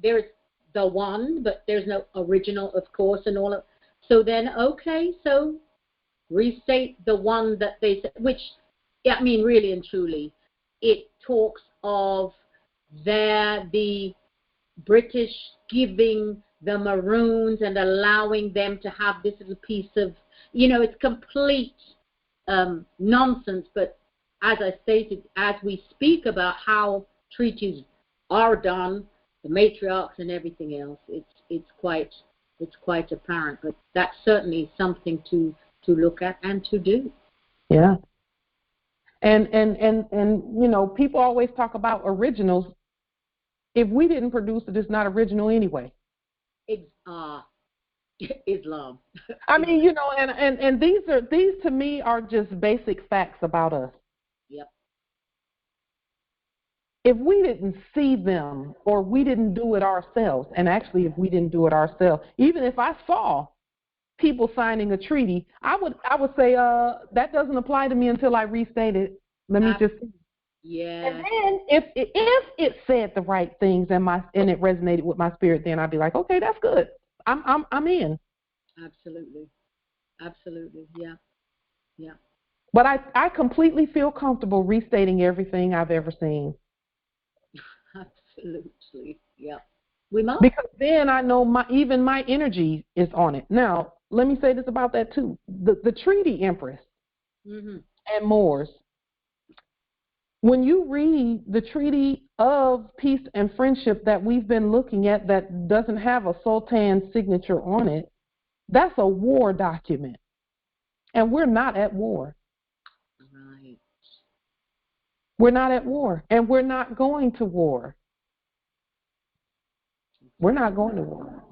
there's the one, but there's no original, of course, and all of. So then, okay, so restate the one that they said, which, yeah, I mean, really and truly, it talks of the British giving the Maroons and allowing them to have this little piece of, it's complete nonsense. But as I stated, as we speak about how treaties are done, matriarchs and everything else. It's quite apparent, but that's certainly something to look at and to do. Yeah. And you know, people always talk about originals. If we didn't produce it, it's not original anyway. It's Islam. I mean, you know, and these to me are just basic facts about us. Yep. If we didn't see them or we didn't do it ourselves, and actually if we didn't do it ourselves, even if I saw people signing a treaty, I would say that doesn't apply to me until I restate it. Let me just see. Yeah. And then if it said the right things and it resonated with my spirit, then I'd be like, okay, that's good. I'm in. Absolutely. Yeah. Yeah. But I completely feel comfortable restating everything I've ever seen. Absolutely. Yeah. We must. Because then I know even my energy is on it. Now, let me say this about that too. The treaty Empress and Moors. When you read the Treaty of Peace and Friendship that we've been looking at that doesn't have a sultan's signature on it, that's a war document. And we're not at war. Right. We're not at war. And we're not going to war. We're not going to war.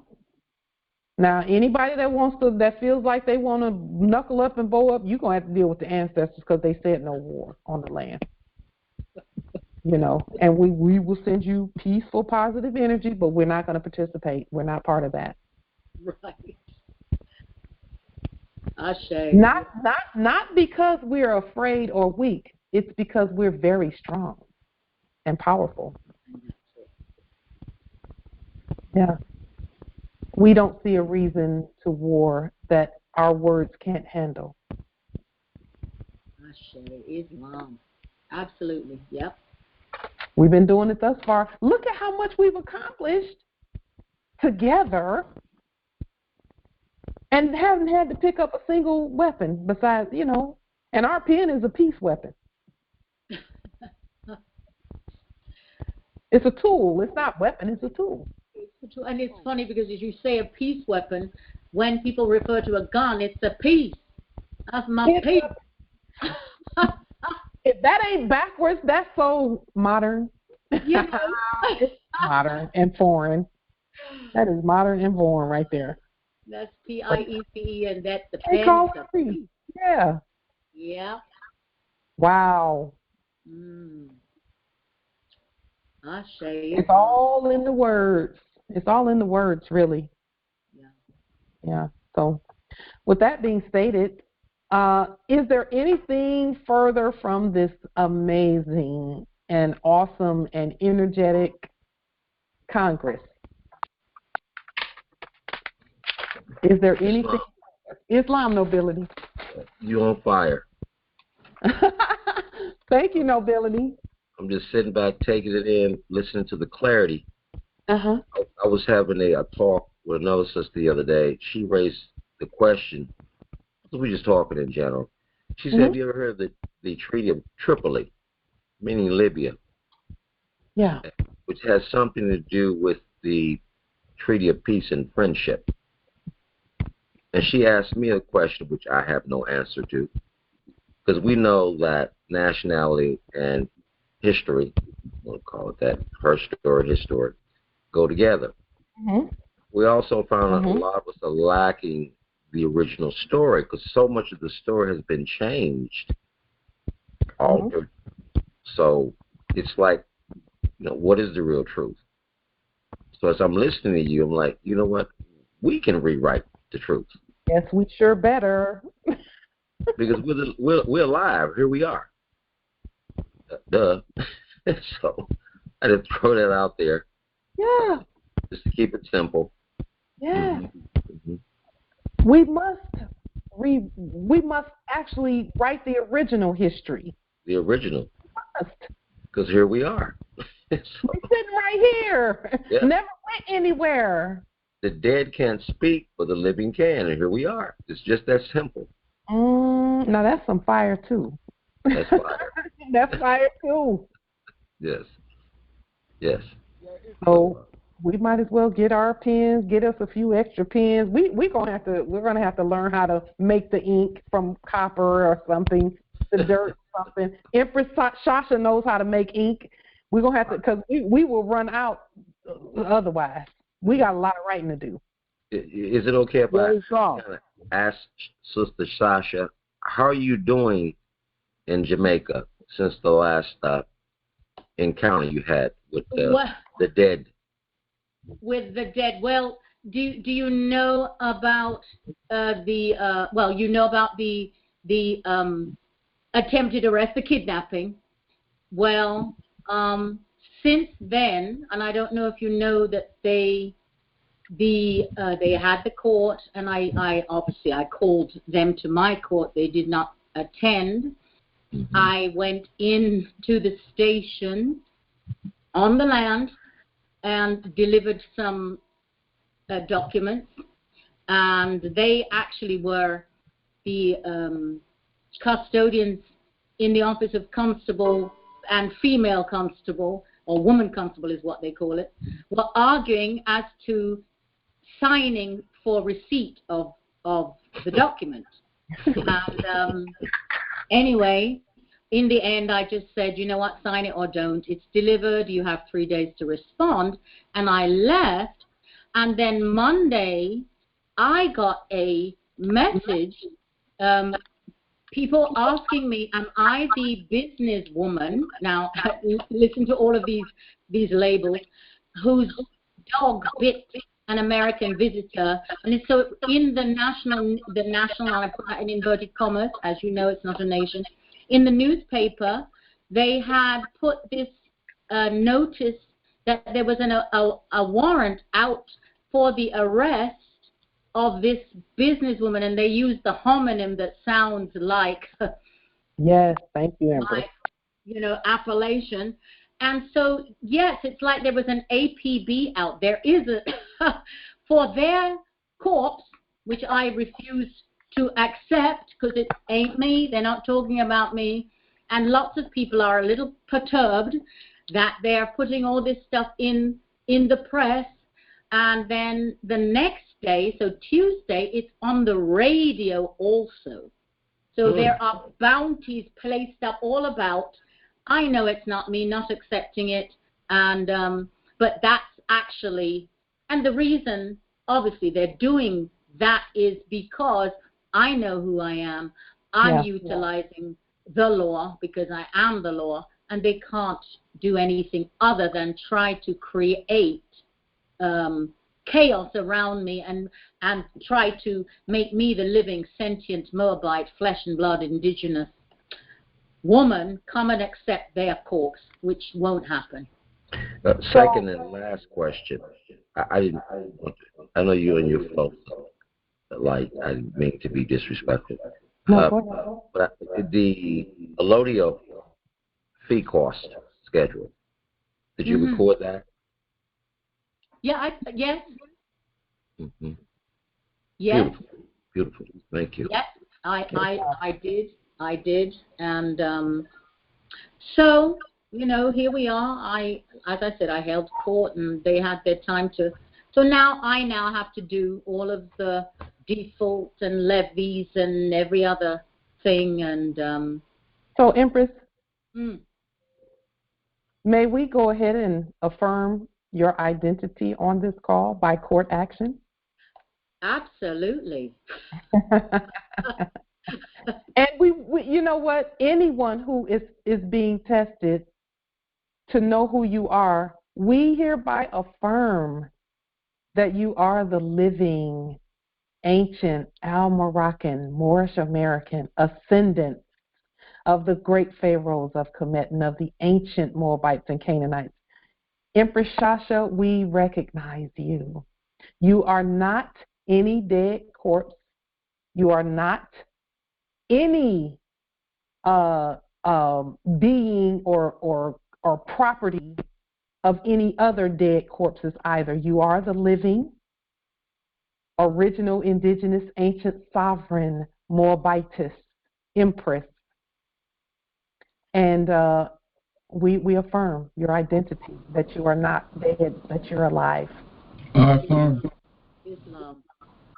Now, anybody that feels like they want to knuckle up and bow up, you're going to have to deal with the ancestors because they said no war on the land. You know, and we will send you peaceful, positive energy, but we're not going to participate. We're not part of that. Right. Ashe. Not because we're afraid or weak. It's because we're very strong and powerful. Yeah. We don't see a reason to war that our words can't handle. Ashe. Islam. Absolutely. Yep. We've been doing it thus far. Look at how much we've accomplished together and haven't had to pick up a single weapon besides, you know, and our pen is a peace weapon. It's a tool. It's not weapon. It's a tool. And it's funny because as you say a peace weapon, when people refer to a gun, it's a piece of my peace. If that ain't backwards, that's so modern. You know. It's modern and foreign. That is modern and foreign right there. That's P-I-E-C-E, and that's the pen. Yeah. Yeah. Wow. Ashe. It's all in the words. It's all in the words, really. Yeah. Yeah. So, with that being stated, is there anything further from this amazing and awesome and energetic Congress? Is there anything? Islam nobility. You on fire. Thank you, nobility. I'm just sitting back, taking it in, listening to the clarity. Uh-huh. I was having a talk with another sister the other day. She raised the question. We were just talking in general. She said, have you ever heard of the Treaty of Tripoli, meaning Libya? Yeah. Which has something to do with the Treaty of Peace and Friendship. And she asked me a question which I have no answer to. Because we know that nationality and history, we'll call it that, Herstory, go together. We also found out a lot of us are lacking the original story because so much of the story has been changed, altered. So it's like, you know, what is the real truth? So as I'm listening to you, I'm like, you know what? We can rewrite the truth. Yes, we sure better. Because we're alive. Here we are. Duh. So I just throw that out there. Yeah. Just to keep it simple. Yeah. We must actually write the original history. The original. Because here we are. We're sitting right here. Yeah. Never went anywhere. The dead can't speak, but the living can, and here we are. It's just that simple. Now that's some fire too. That's fire. That's fire too. Yes. Yes. So we might as well get our pens, get us a few extra pens. We're gonna have to learn how to make the ink from copper or something, the dirt or something. Empress Shasha knows how to make ink. We're gonna have to, because we will run out otherwise. We got a lot of writing to do. Is it okay if I kind of ask Sister Sasha, how are you doing in Jamaica since the last encounter you had with the dead? With the dead. Well, do you know about the attempted arrest, the kidnapping? Well, since then, and I don't know if you know that they had the court, and I obviously called them to my court. They did not attend. Mm-hmm. I went into the station on the land and delivered some documents, and they actually were the custodians in the office of constable and female constable, or woman constable is what they call it, were arguing as to signing for receipt of the document. And anyway, in the end, I just said, you know what, sign it or don't. It's delivered. You have 3 days to respond. And I left. And then Monday, I got a message, people asking me, am I the businesswoman? Now, listen to all of these labels, whose dog bit an American visitor. And so in the national, I put that in inverted commas, as you know, it's not a nation. In the newspaper, they had put this notice that there was a warrant out for the arrest of this businesswoman, and they used the homonym that sounds like yes, thank you, Empress. Like, appellation. And so, yes, it's like there was an APB out. There is for their corpse, which I refuse to accept because it ain't me. They're not talking about me. And lots of people are a little perturbed that they're putting all this stuff in the press. And then the next day, so Tuesday, it's on the radio also. So there are bounties placed up all about. I know it's not me not accepting it. And but that's actually, and the reason, obviously, they're doing that is because I know who I am. I'm utilizing the law because I am the law, and they can't do anything other than try to create chaos around me and try to make me the living, sentient Moabite, flesh and blood, indigenous woman come and accept their corpse, which won't happen. Second and last question. I know you and your folks, like, I didn't mean to be disrespectful. But the allodial fee cost schedule, did you record that? Yeah, yes. Mm-hmm. Yes. Beautiful. Thank you. Yes, I did. And so, here we are. As I said, I held court, and they had their time to. So I now have to do all of the default and levies and every other thing. And so, Empress, may we go ahead and affirm your identity on this call by court action? Absolutely. And we you know what? Anyone who is being tested to know who you are, we hereby affirm that you are the living, ancient, Al-Moroccan, Moorish American, ascendant of the great pharaohs of Kemet and of the ancient Moabites and Canaanites. Empress Shasha, we recognize you. You are not any dead corpse. You are not any being or property of any other dead corpses either. You are the living, original, indigenous, ancient, sovereign, Moabitess, Empress. And We affirm your identity, that you are not dead, that you're alive. I affirm. Islam.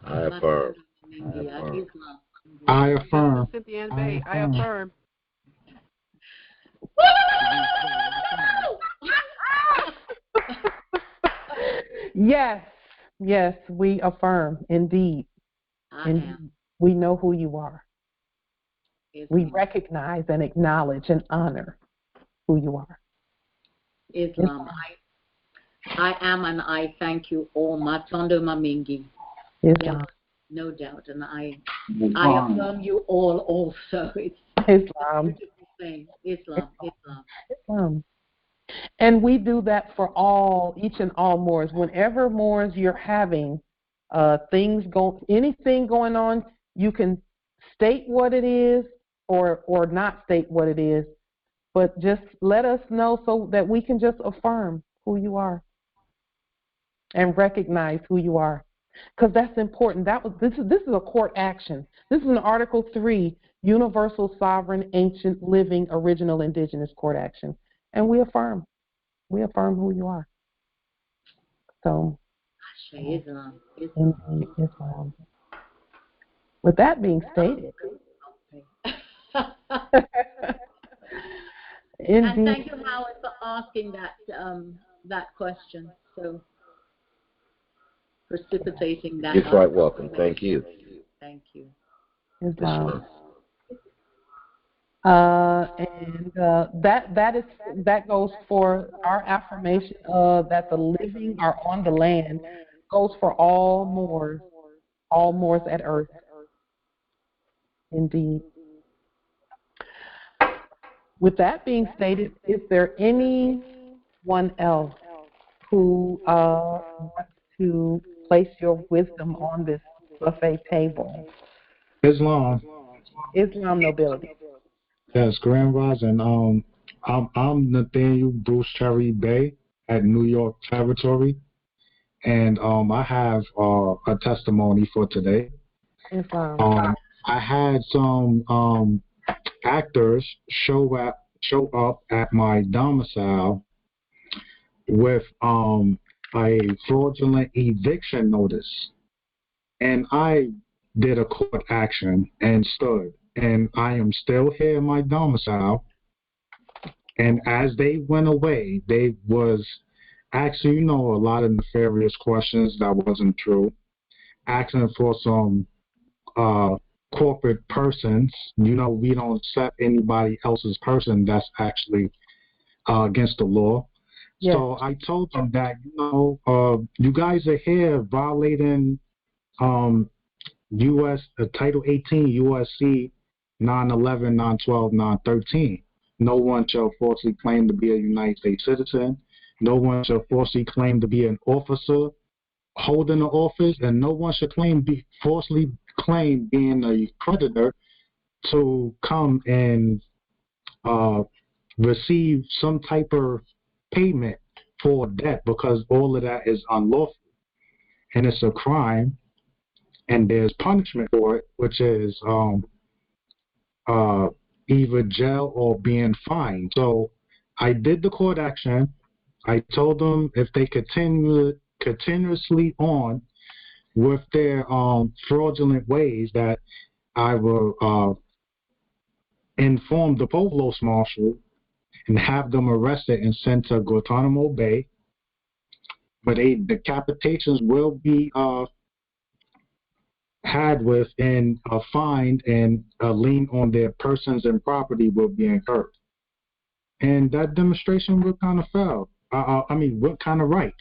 I affirm. Islam. I affirm. Cynthia and Bay, I affirm. Yes, yes, we affirm, indeed. Indeed. We know who you are. We recognize and acknowledge and honor who you are. Islam. I am and I thank you all. Matondo Mamingi. Islam. No doubt. And I affirm you all also. It's Islam. a beautiful thing. Islam. Islam. And we do that for each and all Moors. Whenever Moors you're having anything going on, you can state what it is or not state what it is, but just let us know so that we can just affirm who you are and recognize who you are, because that's important. This is a court action. This is an Article 3 Universal Sovereign Ancient Living Original Indigenous Court action, and we affirm who you are. So, Islam. Islam. With that being stated, and thank you, Howard, for asking that question. So precipitating that. You're quite welcome. Thank you. Thank you. Islam. And that goes for our affirmation that the living are on the land, goes for all Moors at earth. Indeed. With that being stated, is there anyone else who wants to place your wisdom on this buffet table? Islam. Islam nobility. Yes, Grand Rising. I'm Nathaniel Bruce Cherry Bay at New York Territory, and I have a testimony for today. Islam. I had some actors show up at my domicile with a fraudulent eviction notice, and I did a court action and stood. And I am still here in my domicile. And as they went away, they was asking, a lot of nefarious questions that wasn't true, asking for some corporate persons. We don't accept anybody else's person that's actually against the law. Yes. So I told them that, you guys are here violating U.S. Title 18 USC 911, 912, 913. No one shall falsely claim to be a United States citizen. No one shall falsely claim to be an officer holding an office, and no one shall falsely claim being a creditor to come and receive some type of payment for debt, because all of that is unlawful and it's a crime, and there's punishment for it, which is either jail or being fined. So I did the court action. I told them if they continuously on with their fraudulent ways, that I will inform the provost marshal and have them arrested and sent to Guantanamo Bay. But the decapitations will be had with, and a fine and a lien on their persons and property will be incurred. And that demonstration will kind of fail. Went kind of right.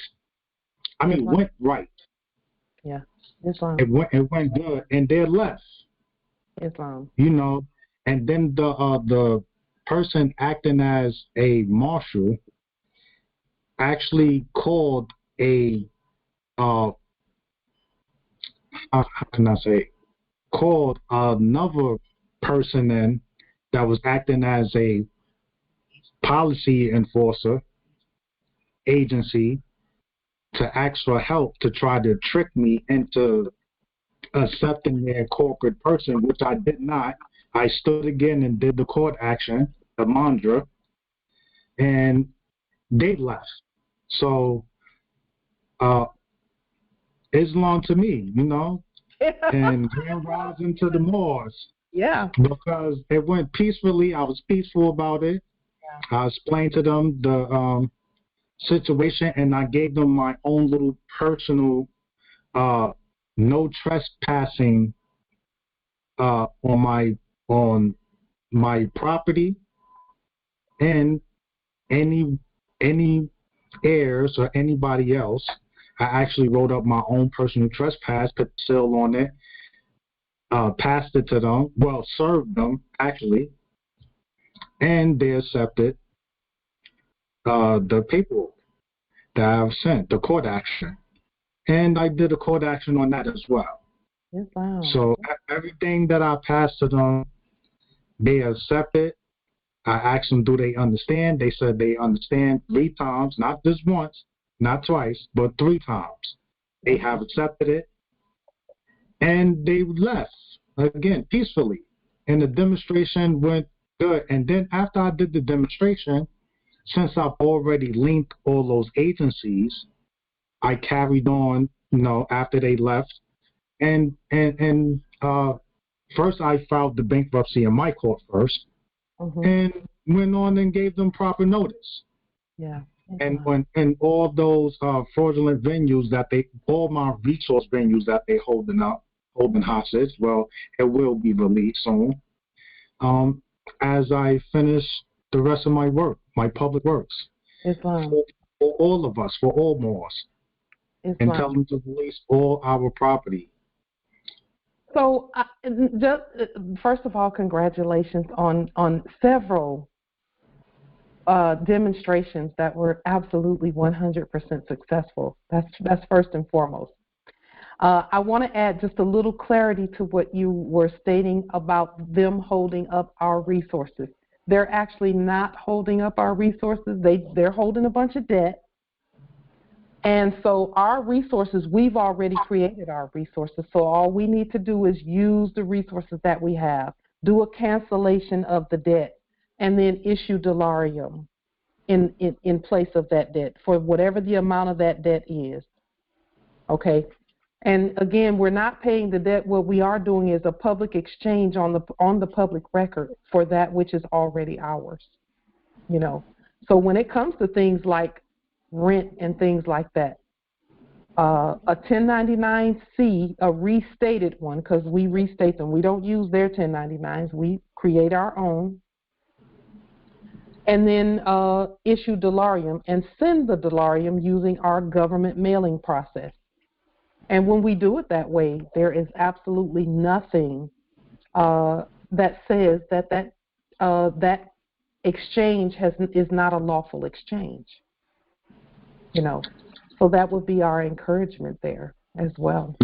Went right. Yeah, Islam. It went good, and they're left. Islam. And then the person acting as a marshal actually called called another person in that was acting as a policy enforcer agency to ask for help, to try to trick me into accepting their corporate person, which I did not. I stood again and did the court action, the mandra, and they left. So Islam to me, and Grand Rising to the Moors. Yeah. Because it went peacefully. I was peaceful about it. Yeah. I explained to them the situation, and I gave them my own little personal no trespassing on my property, and any heirs or anybody else. I actually wrote up my own personal trespass, put the seal on it, passed it to them, well, served them actually, and they accepted the paperwork that I've sent, the court action, and I did a court action on that as well. Wow. So everything that I passed to them, they accepted. I asked them, do they understand? They said they understand 3 times, not just once, not twice, but 3 times. They have accepted it, and they left again peacefully, and the demonstration went good. And then after I did the demonstration, since I've already linked all those agencies, I carried on, after they left, and first I filed the bankruptcy in my court first, and went on and gave them proper notice. Yeah. And when all those fraudulent venues all my resource venues that they holding hostage, well, it will be released soon. As I finish the rest of my work, my public works, Islam. For all of us, for all Moors, and tell them to release all our property. So, just first of all, congratulations on several demonstrations that were absolutely 100% successful. That's first and foremost. I want to add just a little clarity to what you were stating about them holding up our resources. They're actually not holding up our resources. They're holding a bunch of debt. And so our resources, we've already created our resources. So all we need to do is use the resources that we have, do a cancellation of the debt, and then issue delarium in place of that debt for whatever the amount of that debt is. Okay? And again, we're not paying the debt. What we are doing is a public exchange on the public record for that which is already ours. So when it comes to things like rent and things like that, a 1099-C, a restated one, because we restate them. We don't use their 1099s. We create our own. And then issue delarium and send the delarium using our government mailing process. And when we do it that way, there is absolutely nothing that says that exchange is not a lawful exchange. So that would be our encouragement there as well.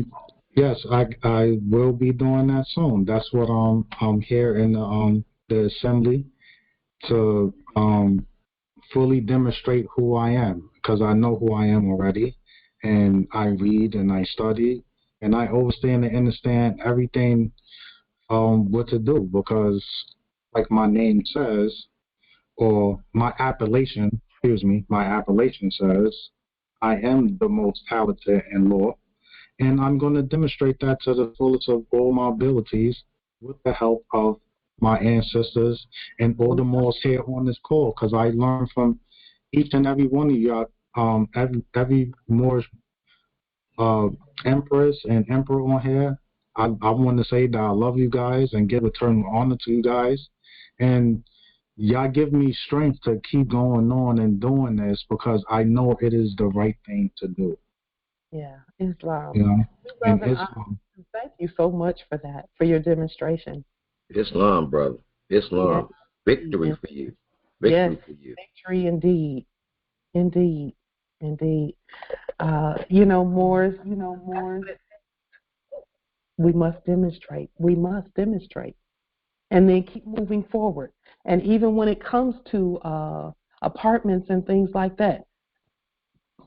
Yes, I will be doing that soon. That's what I'm here in the assembly to fully demonstrate who I am, because I know who I am already, and I read and I study and I understand and understand everything what to do, because like my name says, or my appellation says, I am the most talented in law, and I'm going to demonstrate that to the fullest of all my abilities with the help of my ancestors and all the Moors here on this call, because I learned from each and every one of you, every Moorish empress and emperor on here. I want to say that I love you guys and give eternal honor to you guys, and y'all give me strength to keep going on and doing this, because I know it is the right thing to do. Yeah, Islam. And Islam. Thank you so much for that, for your demonstration. Islam, brother. Islam. Yes. Victory for you. Victory for you. Victory indeed. Indeed. Moors, we must demonstrate. And then keep moving forward. And even when it comes to apartments and things like that,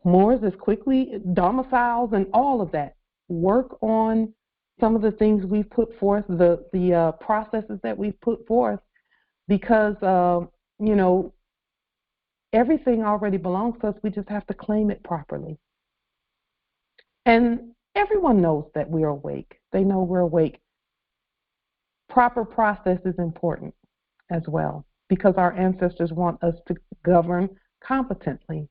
Moors is quickly, domiciles and all of that, work on some of the things we've put forth, the processes that we've put forth, because, Everything already belongs to us. We just have to claim it properly. And everyone knows that we're awake. They know we're awake. Proper process is important as well, because our ancestors want us to govern competently.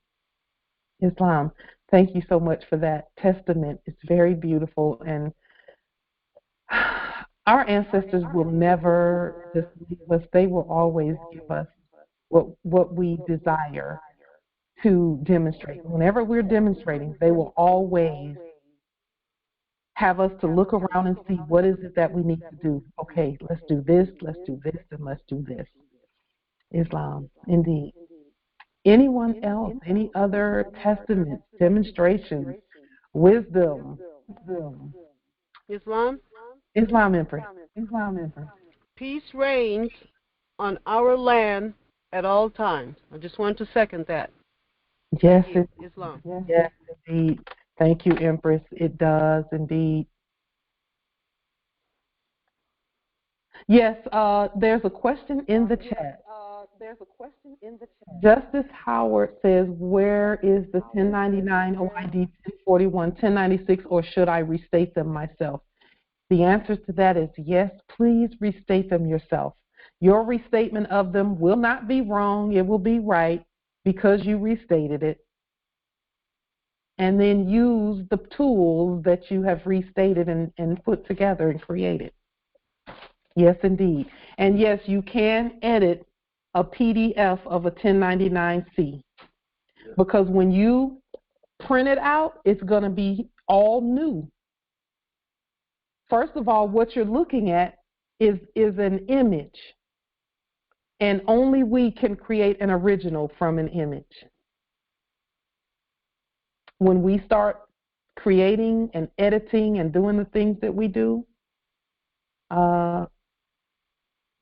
Islam, thank you so much for that testament. It's very beautiful, and our ancestors will never just leave us. They will always give us what we desire to demonstrate. Whenever we're demonstrating, they will always have us to look around and see what is it that we need to do. Okay, let's do this, and let's do this. Islam, indeed. Anyone else? Any other testaments, demonstrations, wisdom? Islam? Islam, Empress. Islam, Empress. Peace reigns on our land at all times. I just want to second that. Yes, Islam. Yes, indeed. Thank you, Empress. It does indeed. Yes, there's a question in the chat. Justice Howard says, where is the 1099, OID, 1041, 1096, or should I restate them myself? The answer to that is yes, please restate them yourself. Your restatement of them will not be wrong. It will be right because you restated it. And then use the tools that you have restated and put together and created. Yes, indeed. And yes, you can edit a PDF of a 1099-C, because when you print it out, it's going to be all new. First of all, what you're looking at is an image, and only we can create an original from an image. When we start creating and editing and doing the things that we do,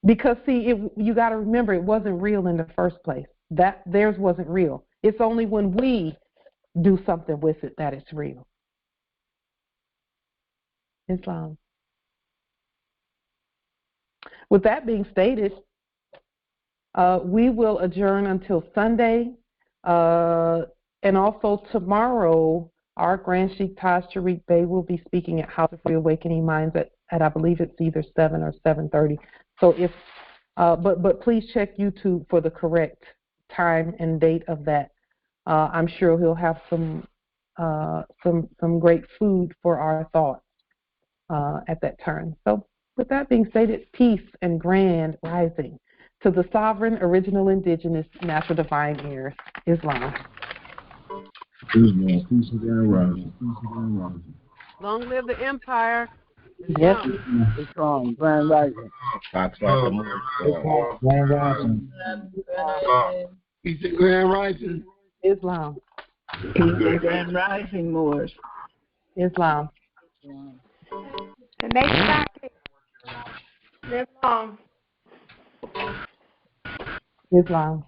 because see, you got to remember, it wasn't real in the first place. That theirs wasn't real. It's only when we do something with it that it's real. Islam. With that being stated, we will adjourn until Sunday, and also tomorrow. Our Grand Sheikh Taj Tariq Bey will be speaking at House of Reawakening Minds at I believe it's either 7 or 7:30. So if but please check YouTube for the correct time and date of that. I'm sure he'll have some great food for our thoughts at that turn. So with that being stated, peace and grand rising to the sovereign, original, indigenous, natural, divine heirs, Islam. Islam, peace and grand rising. Peace and grand rising. Long live the empire. Yes. Strong, grand rising. Grand rising. Peace and grand rising. Islam. Peace and grand rising, Moors. Islam. And make it live long. Islam.